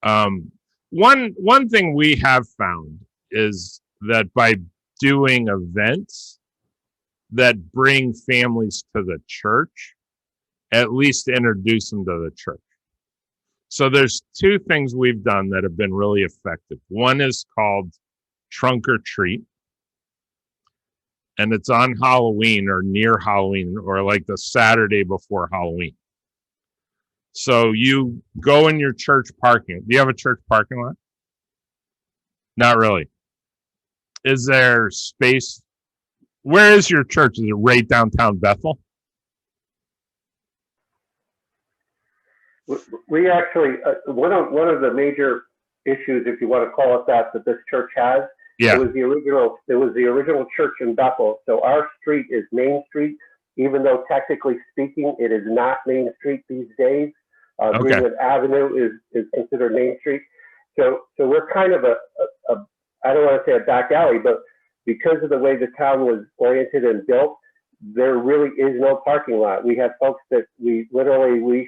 One thing we have found is that by doing events that bring families to the church, at least introduce them to the church. So there's two things we've done that have been really effective. One is called Trunk or Treat, and it's on Halloween or near Halloween or like the Saturday before Halloween. So you go in your church parking. Do you have a church parking lot? Not really. Is there space? Where is your church? Is it right downtown Bethel? We actually, one of the major issues, if you want to call it that this church has, yeah. It was the original church in Bethel. So our street is Main Street, even though technically speaking, it is not Main Street these days. Okay. Greenwood Avenue is considered Main Street. So we're kind of a I don't want to say a back alley, but because of the way the town was oriented and built, there really is no parking lot. We have folks that we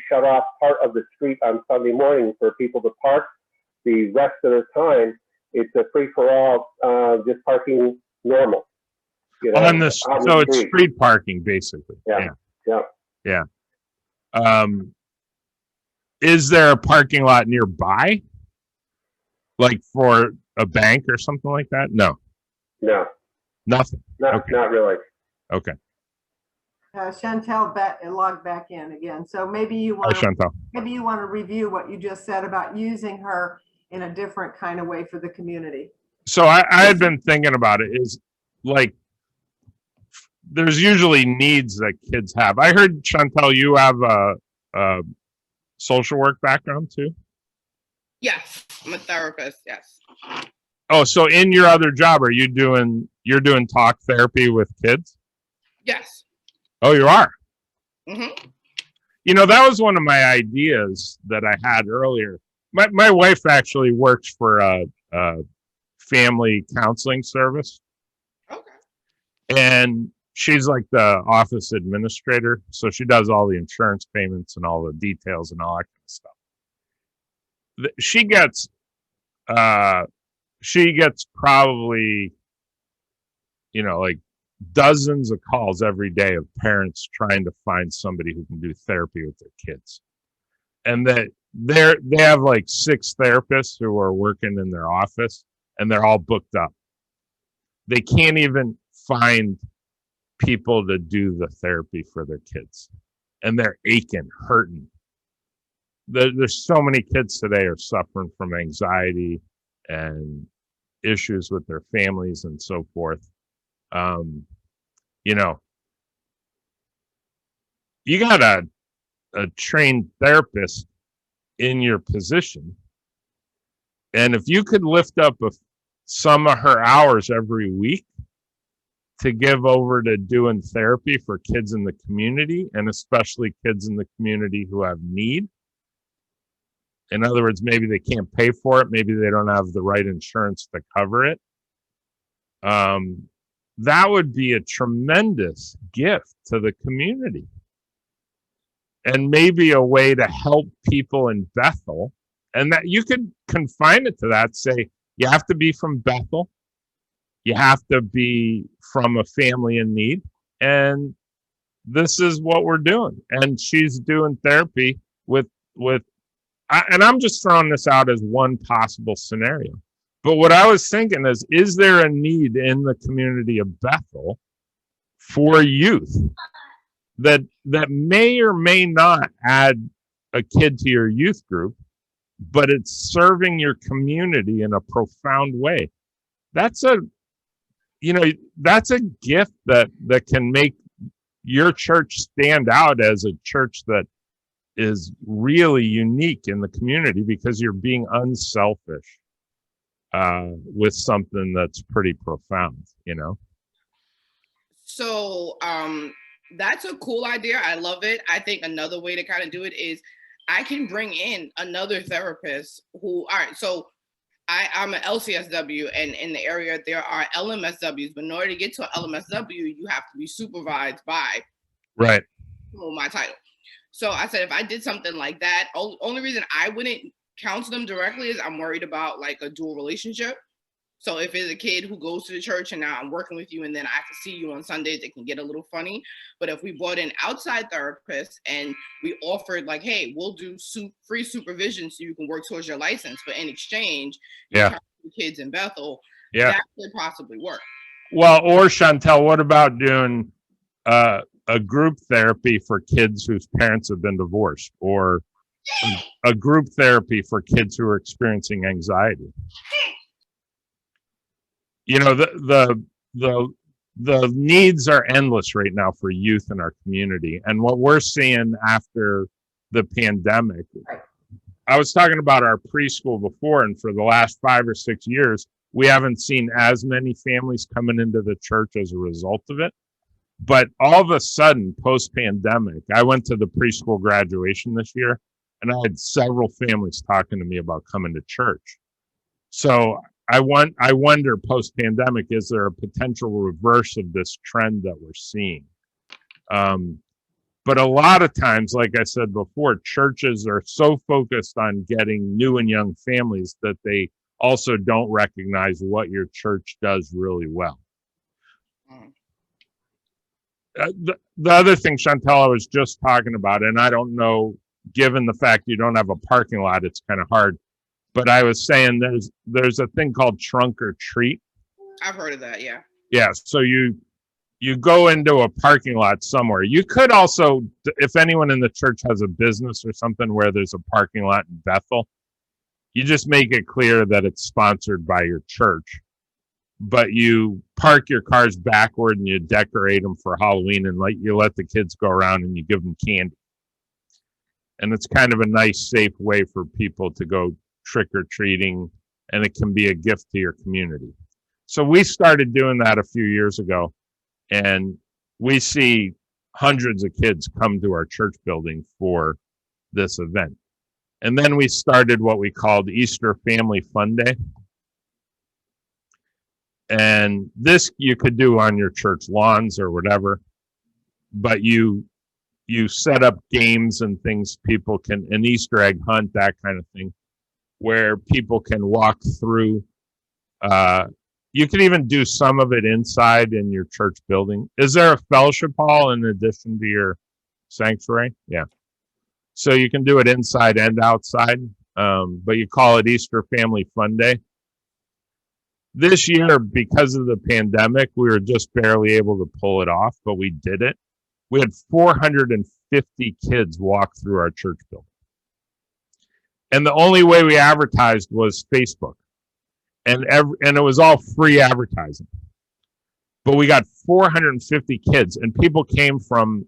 shut off part of the street on Sunday morning for people to park. The rest of the time, it's a free for all, just parking normal. You know, on this, so it's street parking basically. Yeah. Is there a parking lot nearby, like for a bank or something like that? No. Nothing. Not really. Okay. Chantel logged back in again. So maybe you want to review what you just said about using her in a different kind of way for the community. So I had been thinking about it, is like, there's usually needs that kids have. I heard, Chantel, you have a social work background too? Yes, I'm a therapist, yes. Oh, so in your other job, you're doing talk therapy with kids? Yes. Oh, you are? Mm-hmm. You know, that was one of my ideas that I had earlier. My wife actually works for a family counseling service. Okay. And she's like the office administrator. So she does all the insurance payments and all the details and all that kind of stuff. She gets probably, you know, like dozens of calls every day of parents trying to find somebody who can do therapy with their kids. And that they have like 6 therapists who are working in their office, and they're all booked up. They can't even find people to do the therapy for their kids, and they're aching, hurting. There's so many kids today are suffering from anxiety and issues with their families and so forth. You know, you gotta a trained therapist in your position. And if you could lift up some of her hours every week to give over to doing therapy for kids in the community, and especially kids in the community who have need. In other words, maybe they can't pay for it. Maybe they don't have the right insurance to cover it. That would be a tremendous gift to the community. And maybe a way to help people in Bethel. And that you could confine it to that, say, you have to be from Bethel. You have to be from a family in need. And this is what we're doing. And she's doing therapy and I'm just throwing this out as one possible scenario. But what I was thinking is there a need in the community of Bethel for youth that may or may not add a kid to your youth group, but it's serving your community in a profound way? That's a gift that can make your church stand out as a church that is really unique in the community, because you're being unselfish with something that's pretty profound, So that's a cool idea. I love it. I think another way to kind of do it is I can bring in another therapist all right, so I'm an LCSW, and in the area there are LMSWs, but in order to get to an LMSW, you have to be supervised by right. My title. So I said, if I did something like that, only reason I wouldn't counsel them directly is I'm worried about like a dual relationship. So if it's a kid who goes to the church and now I'm working with you and then I have to see you on Sundays, it can get a little funny. But if we brought in outside therapists and we offered like, hey, we'll do free supervision so you can work towards your license, but in exchange, you counsel the kids in Bethel, that could possibly work. Well, or Chantel, what about doing a group therapy for kids whose parents have been divorced, or a group therapy for kids who are experiencing anxiety? The needs are endless right now for youth in our community. And what we're seeing after the pandemic, I was talking about our preschool before, and for the last 5 or 6 years, we haven't seen as many families coming into the church as a result of it. But all of a sudden, post-pandemic, I went to the preschool graduation this year, and I had several families talking to me about coming to church. So I wonder, post-pandemic, is there a potential reverse of this trend that we're seeing? But a lot of times, like I said before, churches are so focused on getting new and young families that they also don't recognize what your church does really well. The other thing, Chantel, I was just talking about, and I don't know, given the fact you don't have a parking lot, it's kind of hard. But I was saying there's a thing called trunk or treat. I've heard of that, yeah. Yeah, so you go into a parking lot somewhere. You could also, if anyone in the church has a business or something where there's a parking lot in Bethel, you just make it clear that it's sponsored by your church. But you park your cars backward and you decorate them for Halloween, and you let the kids go around and you give them candy. And it's kind of a nice, safe way for people to go trick-or-treating, and it can be a gift to your community. So we started doing that a few years ago, and we see hundreds of kids come to our church building for this event. And then we started what we called Easter Family Fun Day. And this you could do on your church lawns or whatever, but you set up games and things people can, an Easter egg hunt, that kind of thing, where people can walk through. You can even do some of it inside in your church building. Is there a fellowship hall in addition to your sanctuary? Yeah. So you can do it inside and outside, but you call it Easter Family Fun Day. This year, because of the pandemic, we were just barely able to pull it off, but we did it. We had 450 kids walk through our church building. And the only way we advertised was Facebook. And it was all free advertising. But we got 450 kids, and people came from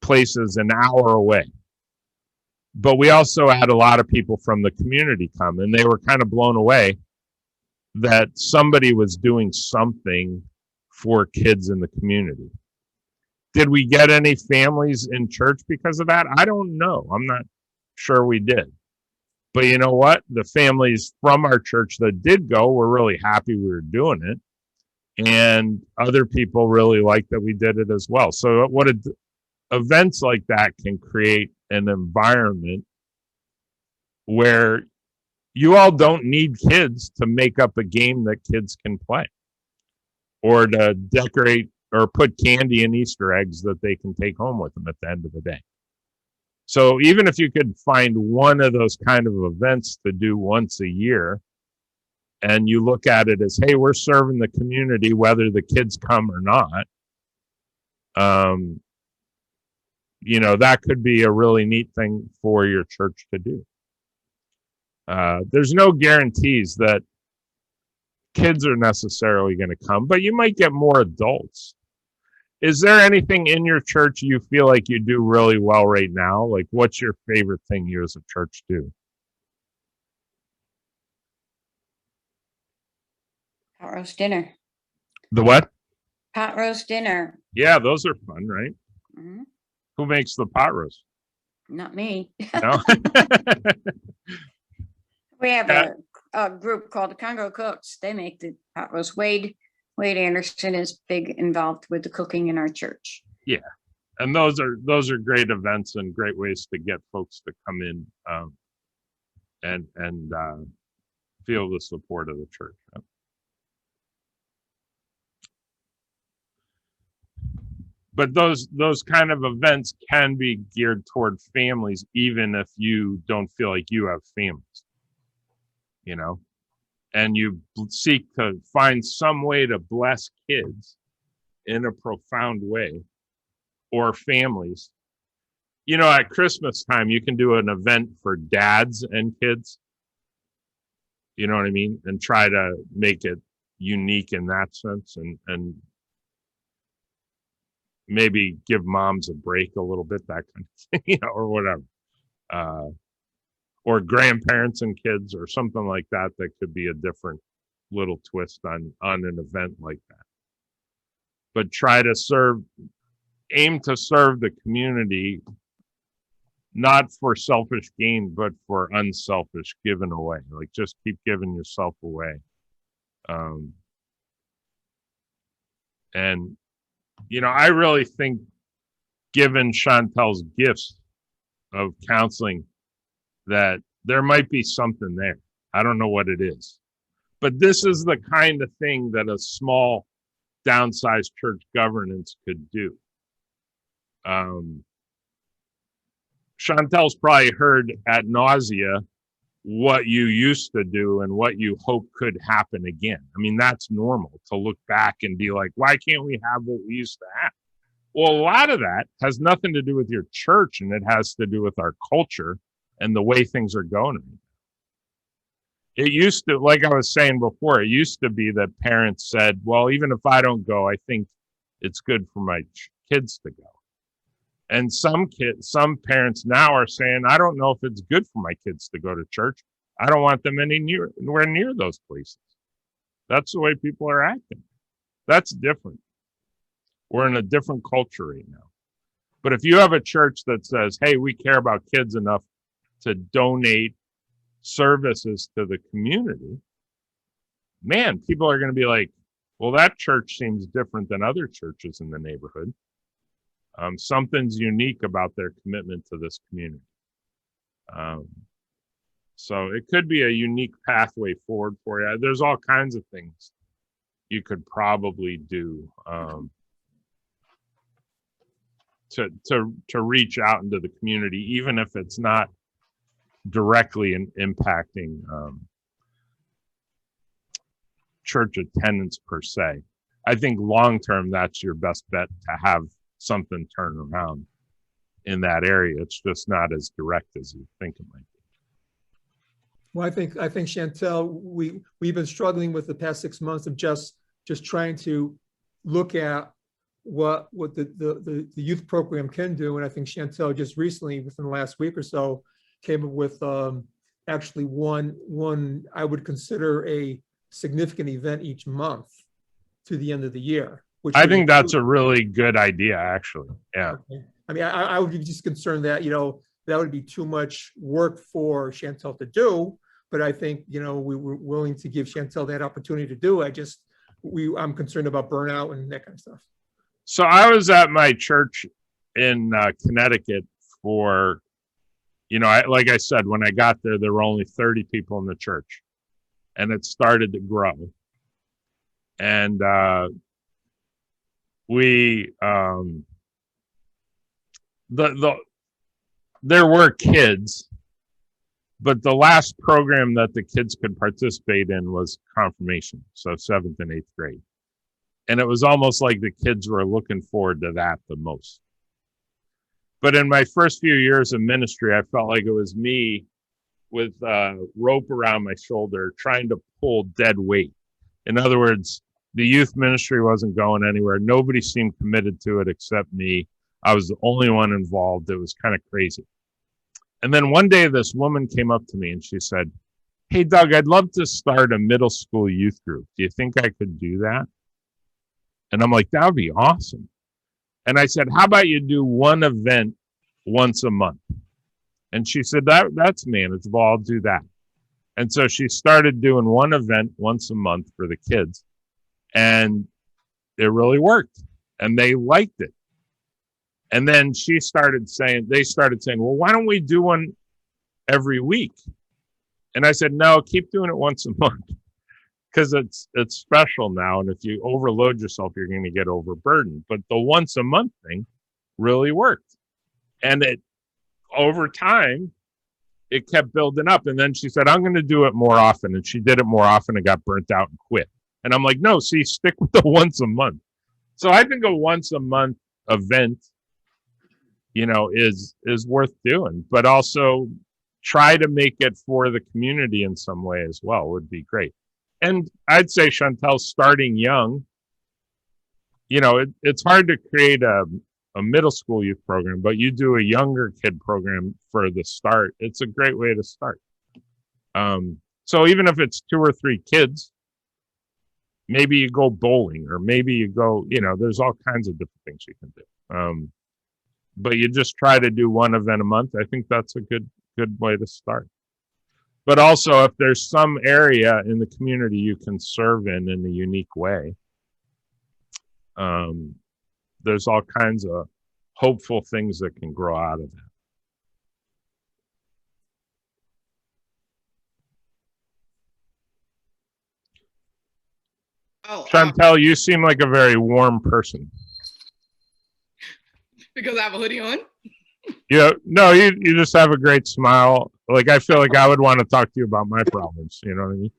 places an hour away But we also had a lot of people from the community come, and they were kind of blown away that somebody was doing something for kids in the community. Did we get any families in church because of that? I don't know. I'm not sure we did. But you know what? The families from our church that did go were really happy we were doing it. And other people really liked that we did it as well. So events like that can create an environment where you all don't need kids to make up a game that kids can play, or to decorate or put candy and Easter eggs that they can take home with them at the end of the day. So even if you could find one of those kind of events to do once a year, and you look at it as, hey, we're serving the community whether the kids come or not, you know, that could be a really neat thing for your church to do. There's no guarantees that kids are necessarily going to come, but you might get more adults. Is there anything in your church you feel like you do really well right now? Like, what's your favorite thing you as a church do? Pot roast dinner. The what? Pot roast dinner. Yeah, those are fun, right? Mhm. Who makes the pot roast? Not me. No? We have a group called the Congo Cooks. They make the pot roast. Wade Anderson is big involved with the cooking in our church. Yeah, and those are great events and great ways to get folks to come in and feel the support of the church. But those kind of events can be geared toward families, even if you don't feel like you have families, you know, and you seek to find some way to bless kids in a profound way, or families. You know, at Christmas time, you can do an event for dads and kids. You know what I mean? And try to make it unique in that sense, and maybe give moms a break a little bit, that kind of thing, you know, or whatever. Or grandparents and kids or something like that, that could be a different little twist on an event like that. But try to aim to serve the community, not for selfish gain, but for unselfish giving away. Like, just keep giving yourself away. And, you know, I really think, given Chantel's gifts of counseling, that there might be something there. I don't know what it is. But this is the kind of thing that a small, downsized church governance could do. Chantel's probably heard ad nausea what you used to do and what you hope could happen again. I mean, that's normal to look back and be like, why can't we have what we used to have? Well, a lot of that has nothing to do with your church, and it has to do with our culture and the way things are going. It used to, like I was saying before, it used to be that parents said, well, even if I don't go, I think it's good for my kids to go. And some parents now are saying, I don't know if it's good for my kids to go to church. I don't want them anywhere near those places. That's the way people are acting. That's different. We're in a different culture right now. But if you have a church that says, hey, we care about kids enough to donate services to the community, man, people are going to be like, well, that church seems different than other churches in the neighborhood. Something's unique about their commitment to this community. So it could be a unique pathway forward for you. There's all kinds of things you could probably do to reach out into the community, even if it's not directly impacting church attendance per se. I think long term, that's your best bet to have something turn around in that area. It's just not as direct as you think it might be. Well, I think Chantel, we've been struggling with the past 6 months of just trying to look at what the youth program can do. And I think Chantel just recently, within the last week or so, came up with actually one I would consider a significant event each month to the end of the year. Which I would think that's a include- really good idea, actually. Yeah. Okay. I mean, I would be just concerned that, that would be too much work for Chantel to do. But I think, we were willing to give Chantel that opportunity to do. I'm concerned about burnout and that kind of stuff. So I was at my church in Connecticut for, like I said, when I got there, there were only 30 people in the church, and it started to grow. And there were kids, but the last program that the kids could participate in was confirmation, so 7th and 8th grade. And it was almost like the kids were looking forward to that the most. But in my first few years of ministry, I felt like it was me with a rope around my shoulder trying to pull dead weight. In other words, the youth ministry wasn't going anywhere. Nobody seemed committed to it except me. I was the only one involved. It was kind of crazy. And then one day this woman came up to me and she said, "Hey, Doug, I'd love to start a middle school youth group. Do you think I could do that?" And I'm like, "That would be awesome." And I said, "How about you do one event once a month?" And she said, that's manageable. I'll do that. And so she started doing one event once a month for the kids. And it really worked. And they liked it. And then they started saying, "Well, why don't we do one every week?" And I said, "No, keep doing it once a month. Because it's special now. And if you overload yourself, you're going to get overburdened." But the once a month thing really worked. And over time, it kept building up. And then she said, "I'm going to do it more often." And she did it more often and got burnt out and quit. And I'm like, "No, see, stick with the once a month." So I think a once a month event, is worth doing, but also try to make it for the community in some way as well would be great. And I'd say, Chantel, starting young, it's hard to create a middle school youth program, but you do a younger kid program for the start. It's a great way to start. So even if it's 2 or 3 kids, maybe you go bowling, or maybe you go, there's all kinds of different things you can do. But you just try to do one event a month. I think that's a good way to start. But also, if there's some area in the community you can serve in a unique way, there's all kinds of hopeful things that can grow out of that. Oh, Chantel, you seem like a very warm person. because I have a hoodie on. Yeah, no, you just have a great smile. Like, I feel like I would want to talk to you about my problems. You know what I mean?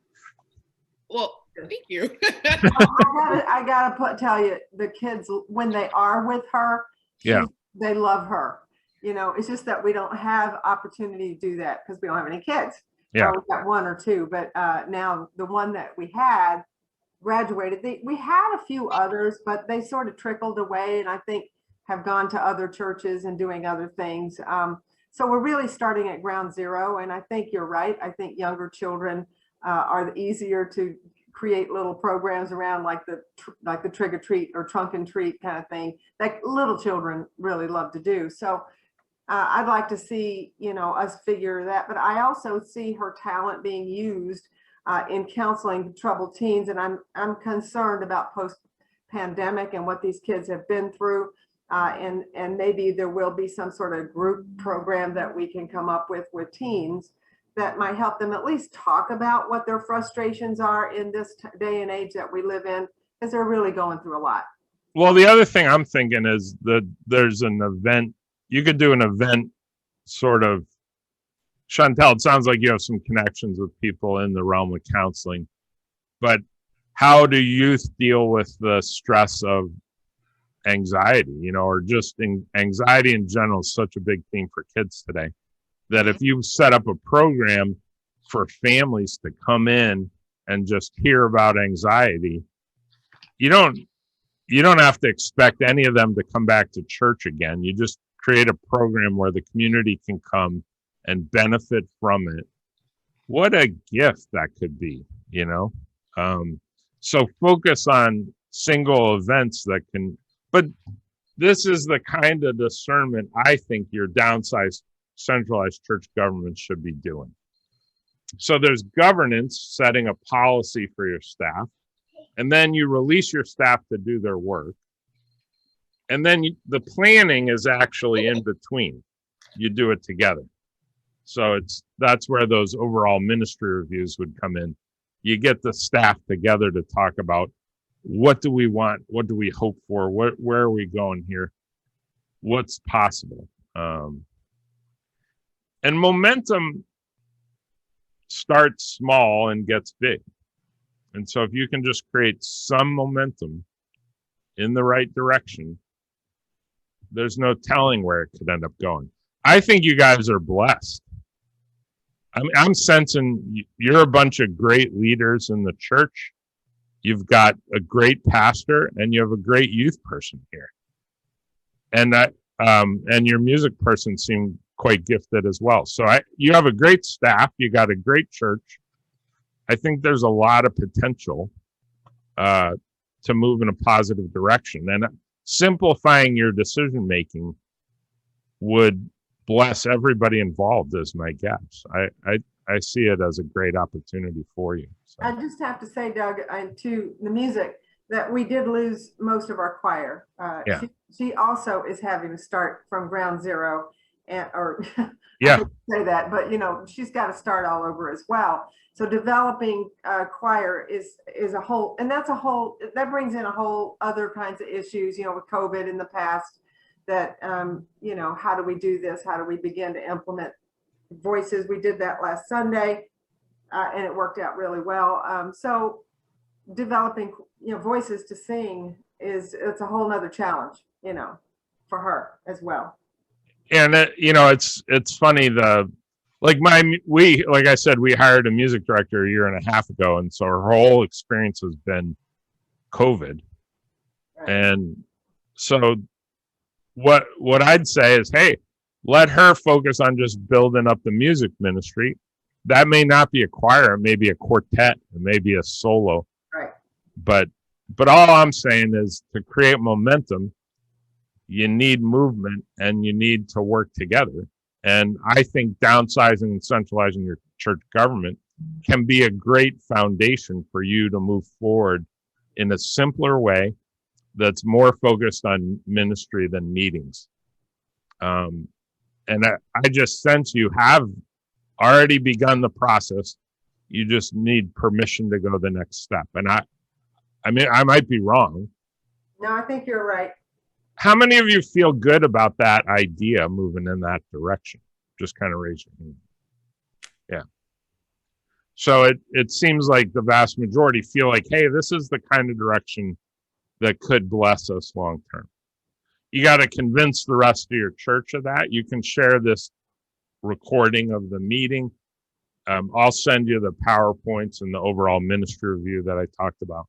Well, thank you. I gotta tell you, the kids, when they are with her, Yeah. they love her. It's just that we don't have opportunity to do that because we don't have any kids. Yeah. We've got 1 or 2, but now the one that we had graduated. We had a few others, but they sort of trickled away, and I think have gone to other churches and doing other things. So we're really starting at ground zero. And I think you're right. I think younger children are easier to create little programs around, like the trick or treat or trunk and treat kind of thing that little children really love to do. So I'd like to see, us figure that, but I also see her talent being used in counseling troubled teens. And I'm concerned about post-pandemic and what these kids have been through. And maybe there will be some sort of group program that we can come up with teens that might help them at least talk about what their frustrations are in this day and age that we live in, because they're really going through a lot. Well, the other thing I'm thinking is that there's an event. You could do an event sort of, Chantel, it sounds like you have some connections with people in the realm of counseling, but how do youth deal with the stress of anxiety, or just anxiety in general is such a big theme for kids today, that if you set up a program for families to come in and just hear about anxiety, you don't have to expect any of them to come back to church again. You just create a program where the community can come and benefit from it, what a gift that could be, you know? So focus on single events that can, but this is the kind of discernment I think your downsized centralized church government should be doing. So there's governance, setting a policy for your staff, and then you release your staff to do their work. And then the planning is actually in between. You do it together. So that's where those overall ministry reviews would come in. You get the staff together to talk about, what do we want? What do we hope for? Where are we going here? What's possible? And momentum starts small and gets big. And so if you can just create some momentum in the right direction, there's no telling where it could end up going. I think you guys are blessed. I'm sensing you're a bunch of great leaders in the church. You've got a great pastor and you have a great youth person here. And and your music person seemed quite gifted as well. So you have a great staff. You got a great church. I think there's a lot of potential to move in a positive direction. And simplifying your decision making would bless everybody involved, is my guess. I see it as a great opportunity for you. So. I just have to say, Doug, to the music, that we did lose most of our choir. Yeah. She also is having to start from ground zero, or yeah, I hate to say that, but you know, she's got to start all over as well. So developing choir is a whole, and that brings in a whole other kinds of issues, you know, with COVID in the past, that, you know, how do we do this? How do we begin to implement voices? We did that last Sunday and it worked out really well. So developing, you know, voices to sing it's a whole nother challenge, you know, for her as well. And you know, it's funny, like I said, we hired a music director a year and a half ago, and so her whole experience has been COVID. Right. And so what I'd say is, hey, let her focus on just building up the music ministry. That may not be a choir, it may be a quartet, it may be a solo. Right. But all I'm saying is, to create momentum, you need movement and you need to work together. And I think downsizing and centralizing your church government can be a great foundation for you to move forward in a simpler way that's more focused on ministry than meetings. And I just sense you have already begun the process. You just need permission to go the next step. And I mean, I might be wrong. No, I think you're right. How many of you feel good about that idea, moving in that direction? Just kind of raise your hand. Yeah. So it seems like the vast majority feel like, hey, this is the kind of direction that could bless us long term. You got to convince the rest of your church of that. You can share this recording of the meeting. I'll send you the PowerPoints and the overall ministry review that I talked about.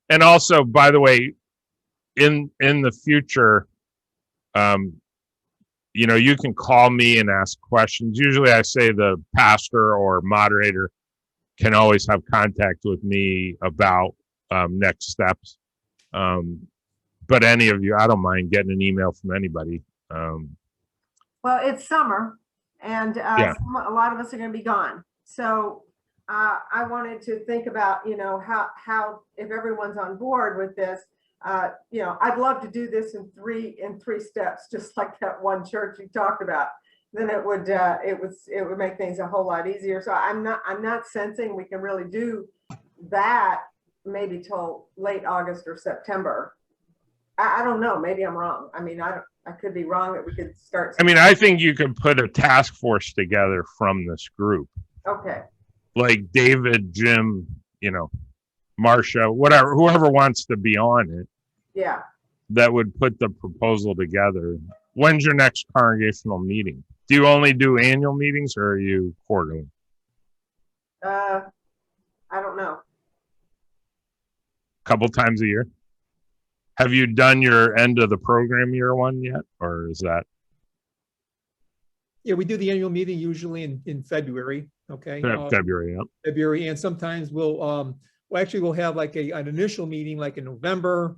And also, by the way, in the future, you know, you can call me and ask questions. Usually I say the pastor or moderator can always have contact with me about next steps. But any of you, I don't mind getting an email from anybody. Well, it's summer and yeah. A lot of us are going to be gone. So I wanted to think about, you know, how if everyone's on board with this, you know, I'd love to do this in three steps, just like that one church you talked about. Then it would make things a whole lot easier. So I'm not sensing we can really do that maybe till late August or September. I don't know. Maybe I'm wrong. I mean, I could be wrong that we could start. I mean, I think you could put a task force together from this group. Okay. Like David, Jim, you know, Marcia, whatever, whoever wants to be on it. Yeah. That would put the proposal together. When's your next congregational meeting? Do you only do annual meetings or are you quarterly? I don't know. Couple times a year? Have you done your end of the program year one yet? Or is that? Yeah, we do the annual meeting usually in February, okay? February, yep. February, and sometimes we'll have like an initial meeting like in November.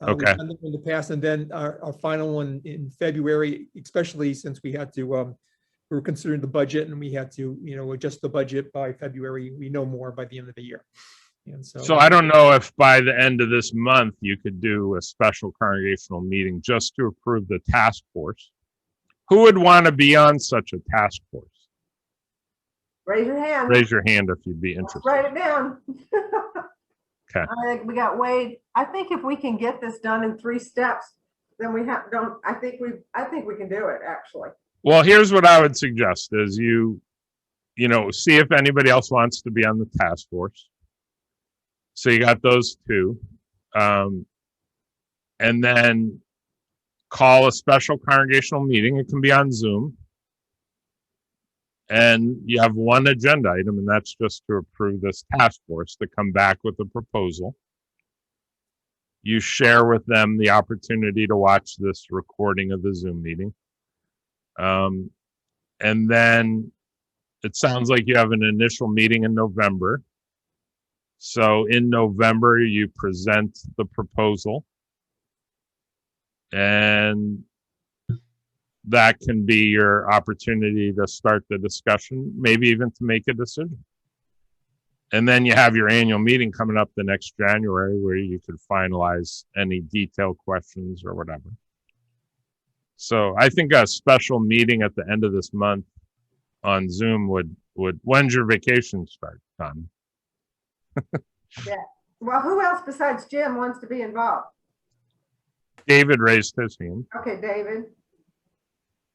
We've Okay. done them in the past, and then our final one in February, especially since we had to, we were considering the budget and we had to, adjust the budget by February. We know more by the end of the year. And So I don't know if by the end of this month, you could do a special congregational meeting just to approve the task force. Who would want to be on such a task force? Raise your hand. Raise your hand if you'd be interested. Write it down. Okay. I think we got Wade. I think if we can get this done in 3 steps, then I think we can do it, actually. Well, here's what I would suggest is you see if anybody else wants to be on the task force. So you got those 2. And then call a special congregational meeting. It can be on Zoom. And you have one agenda item, and that's just to approve this task force to come back with a proposal. You share with them the opportunity to watch this recording of the Zoom meeting. And then it sounds like you have an initial meeting in November. So in November, you present the proposal. And that can be your opportunity to start the discussion, maybe even to make a decision. And then you have your annual meeting coming up the next January where you could finalize any detailed questions or whatever. So I think a special meeting at the end of this month on Zoom would when's your vacation start, Tom? Yeah. Well, who else besides Jim wants to be involved? David raised his hand. Okay, David.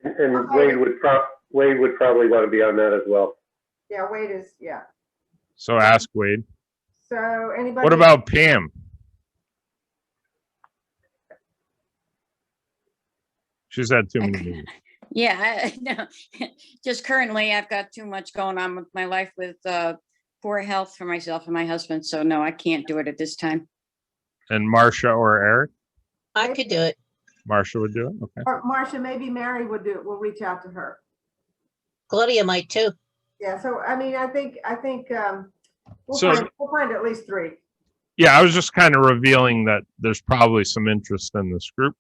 And Okay. Wade would probably want to be on that as well. Yeah, Wade is, yeah. So ask Wade. So anybody? What about Pam? She's had too many meetings. Yeah, no, just currently I've got too much going on with my life with poor health for myself and my husband. So no, I can't do it at this time. And Marcia or Eric? I could do it. Marcia would do it? Okay. Or Marcia, maybe Mary would do it. We'll reach out to her. Claudia might too. Yeah, so I mean, I think we'll So- find at least 3. Yeah, I was just kind of revealing that there's probably some interest in this group.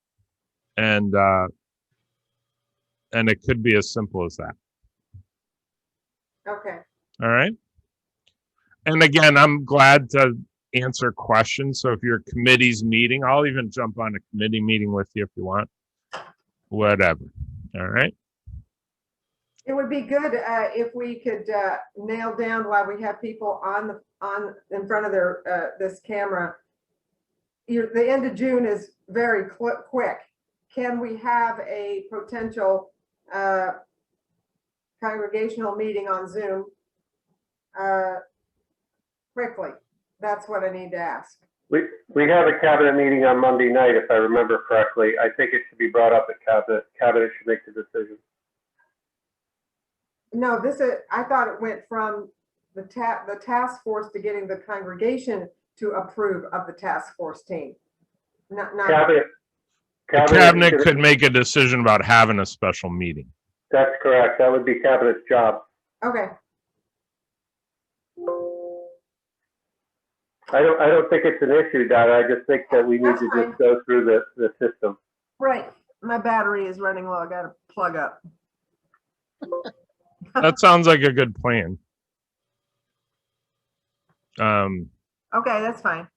And it could be as simple as that. Okay. All right. And again, I'm glad to answer questions. So if your committee's meeting, I'll even jump on a committee meeting with you if you want. Whatever. All right. It would be good if we could nail down while we have people in front of their this camera. The end of June is very quick. Can we have a potential congregational meeting on Zoom quickly? That's what I need to ask. We have a cabinet meeting on Monday night, if I remember correctly. I think it should be brought up at cabinet. Cabinet should make the decision. No, I thought it went from the task force to getting the congregation to approve of the task force team. Not Cabinet. The cabinet could make a decision about having a special meeting. That's correct. That would be cabinet's job. Okay. I don't think it's an issue, Donna. I just think that we need That's to fine. just go through the system. Right. My battery is running low. I got to plug up. That sounds like a good plan. Okay, that's fine.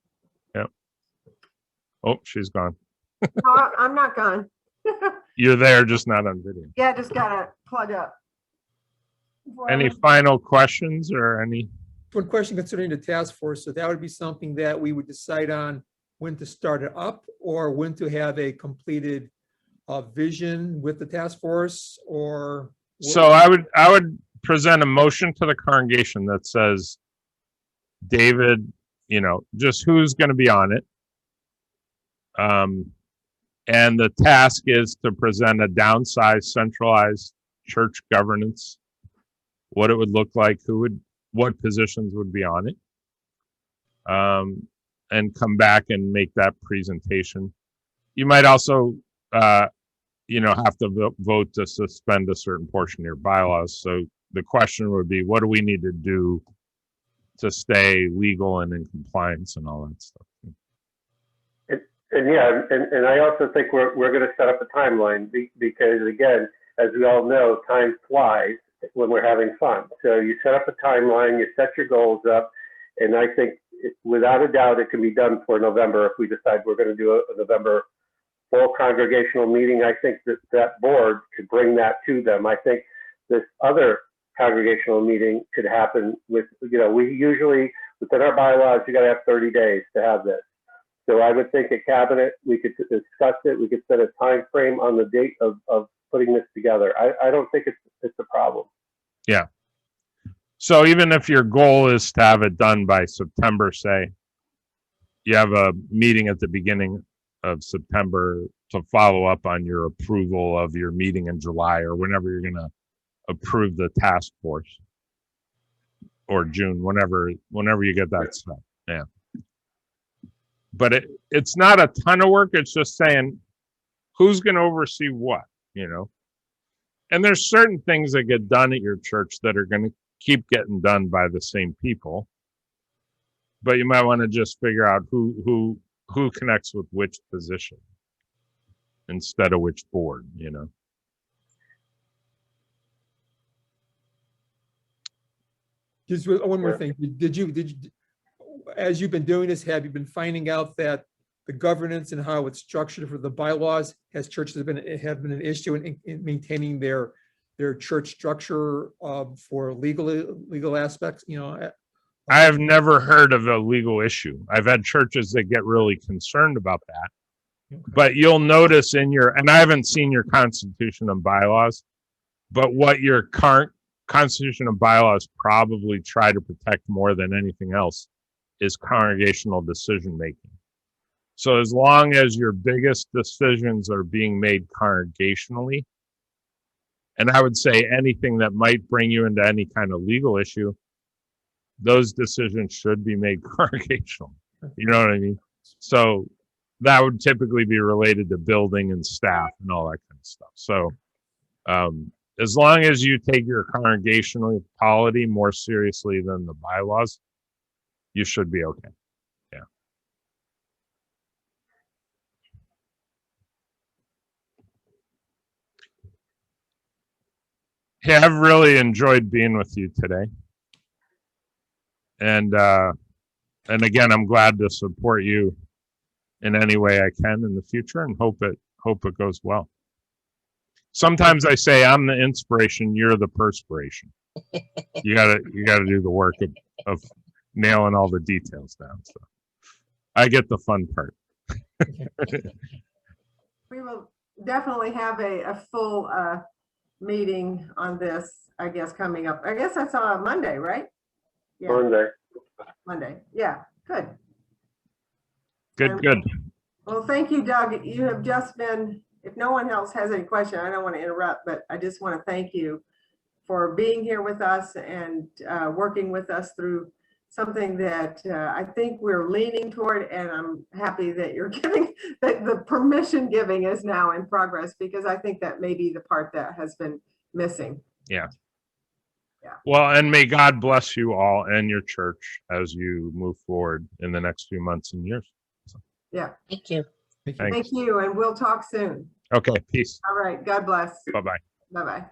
Oh, she's gone. No, I'm not gone. You're there, just not on video. Yeah, just gotta plug up. Any final questions or any? One question concerning the task force, so that would be something that we would decide on when to start it up or when to have a completed vision with the task force, or? So I would present a motion to the congregation that says, David, just who's going to be on it. And the task is to present a downsized, centralized church governance, what it would look like, what positions would be on it, and come back and make that presentation. You might also, have to vote to suspend a certain portion of your bylaws. So the question would be, what do we need to do to stay legal and in compliance and all that stuff? And I also think we're going to set up a timeline because, again, as we all know, time flies when we're having fun. So you set up a timeline, you set your goals up, and I think without a doubt it can be done for November if we decide we're going to do a November full congregational meeting. I think that board could bring that to them. I think this other congregational meeting could happen with, we usually, within our bylaws, you got to have 30 days to have this. So I would think at cabinet, we could discuss it. We could set a time frame on the date of putting this together. I don't think it's a problem. Yeah. So even if your goal is to have it done by September, say, you have a meeting at the beginning of September to follow up on your approval of your meeting in July or whenever you're going to approve the task force, or June, whenever you get that set. Yeah. But it's not a ton of work. It's just saying who's going to oversee what, and there's certain things that get done at your church that are going to keep getting done by the same people, but you might want to just figure out who connects with which position instead of which board, Just one more thing. Did you, as you've been doing this, have you been finding out that the governance and how it's structured for the bylaws, has churches have been an issue in maintaining their church structure for legal aspects? I have never heard of a legal issue. I've had churches that get really concerned about that. Okay. But you'll notice and I haven't seen your constitution and bylaws, but what your current constitution and bylaws probably try to protect more than anything else is congregational decision making. So as long as your biggest decisions are being made congregationally, and I would say anything that might bring you into any kind of legal issue, those decisions should be made congregational. You know what I mean? So that would typically be related to building and staff and all that kind of stuff. So as long as you take your congregational polity more seriously than the bylaws, you should be okay. Yeah. Hey, I've really enjoyed being with you today. And again, I'm glad to support you in any way I can in the future, and hope it goes well. Sometimes I say I'm the inspiration, you're the perspiration. You gotta do the work of nailing all the details down. So I get the fun part. We will definitely have a full meeting on this, I guess, coming up. I guess that's on Monday, right? Yeah. Monday. Yeah, good. Good. Well, thank you, Doug. You have just been, if no one else has any question, I don't want to interrupt, but I just want to thank you for being here with us and working with us through something that I think we're leaning toward, and I'm happy that you're giving, that the permission giving is now in progress, because I think that may be the part that has been missing. Yeah. Well, and may God bless you all and your church as you move forward in the next few months and years. So. Yeah. Thank you. Thank you, and we'll talk soon. Okay, peace. All right, God bless. Bye-bye. Bye-bye.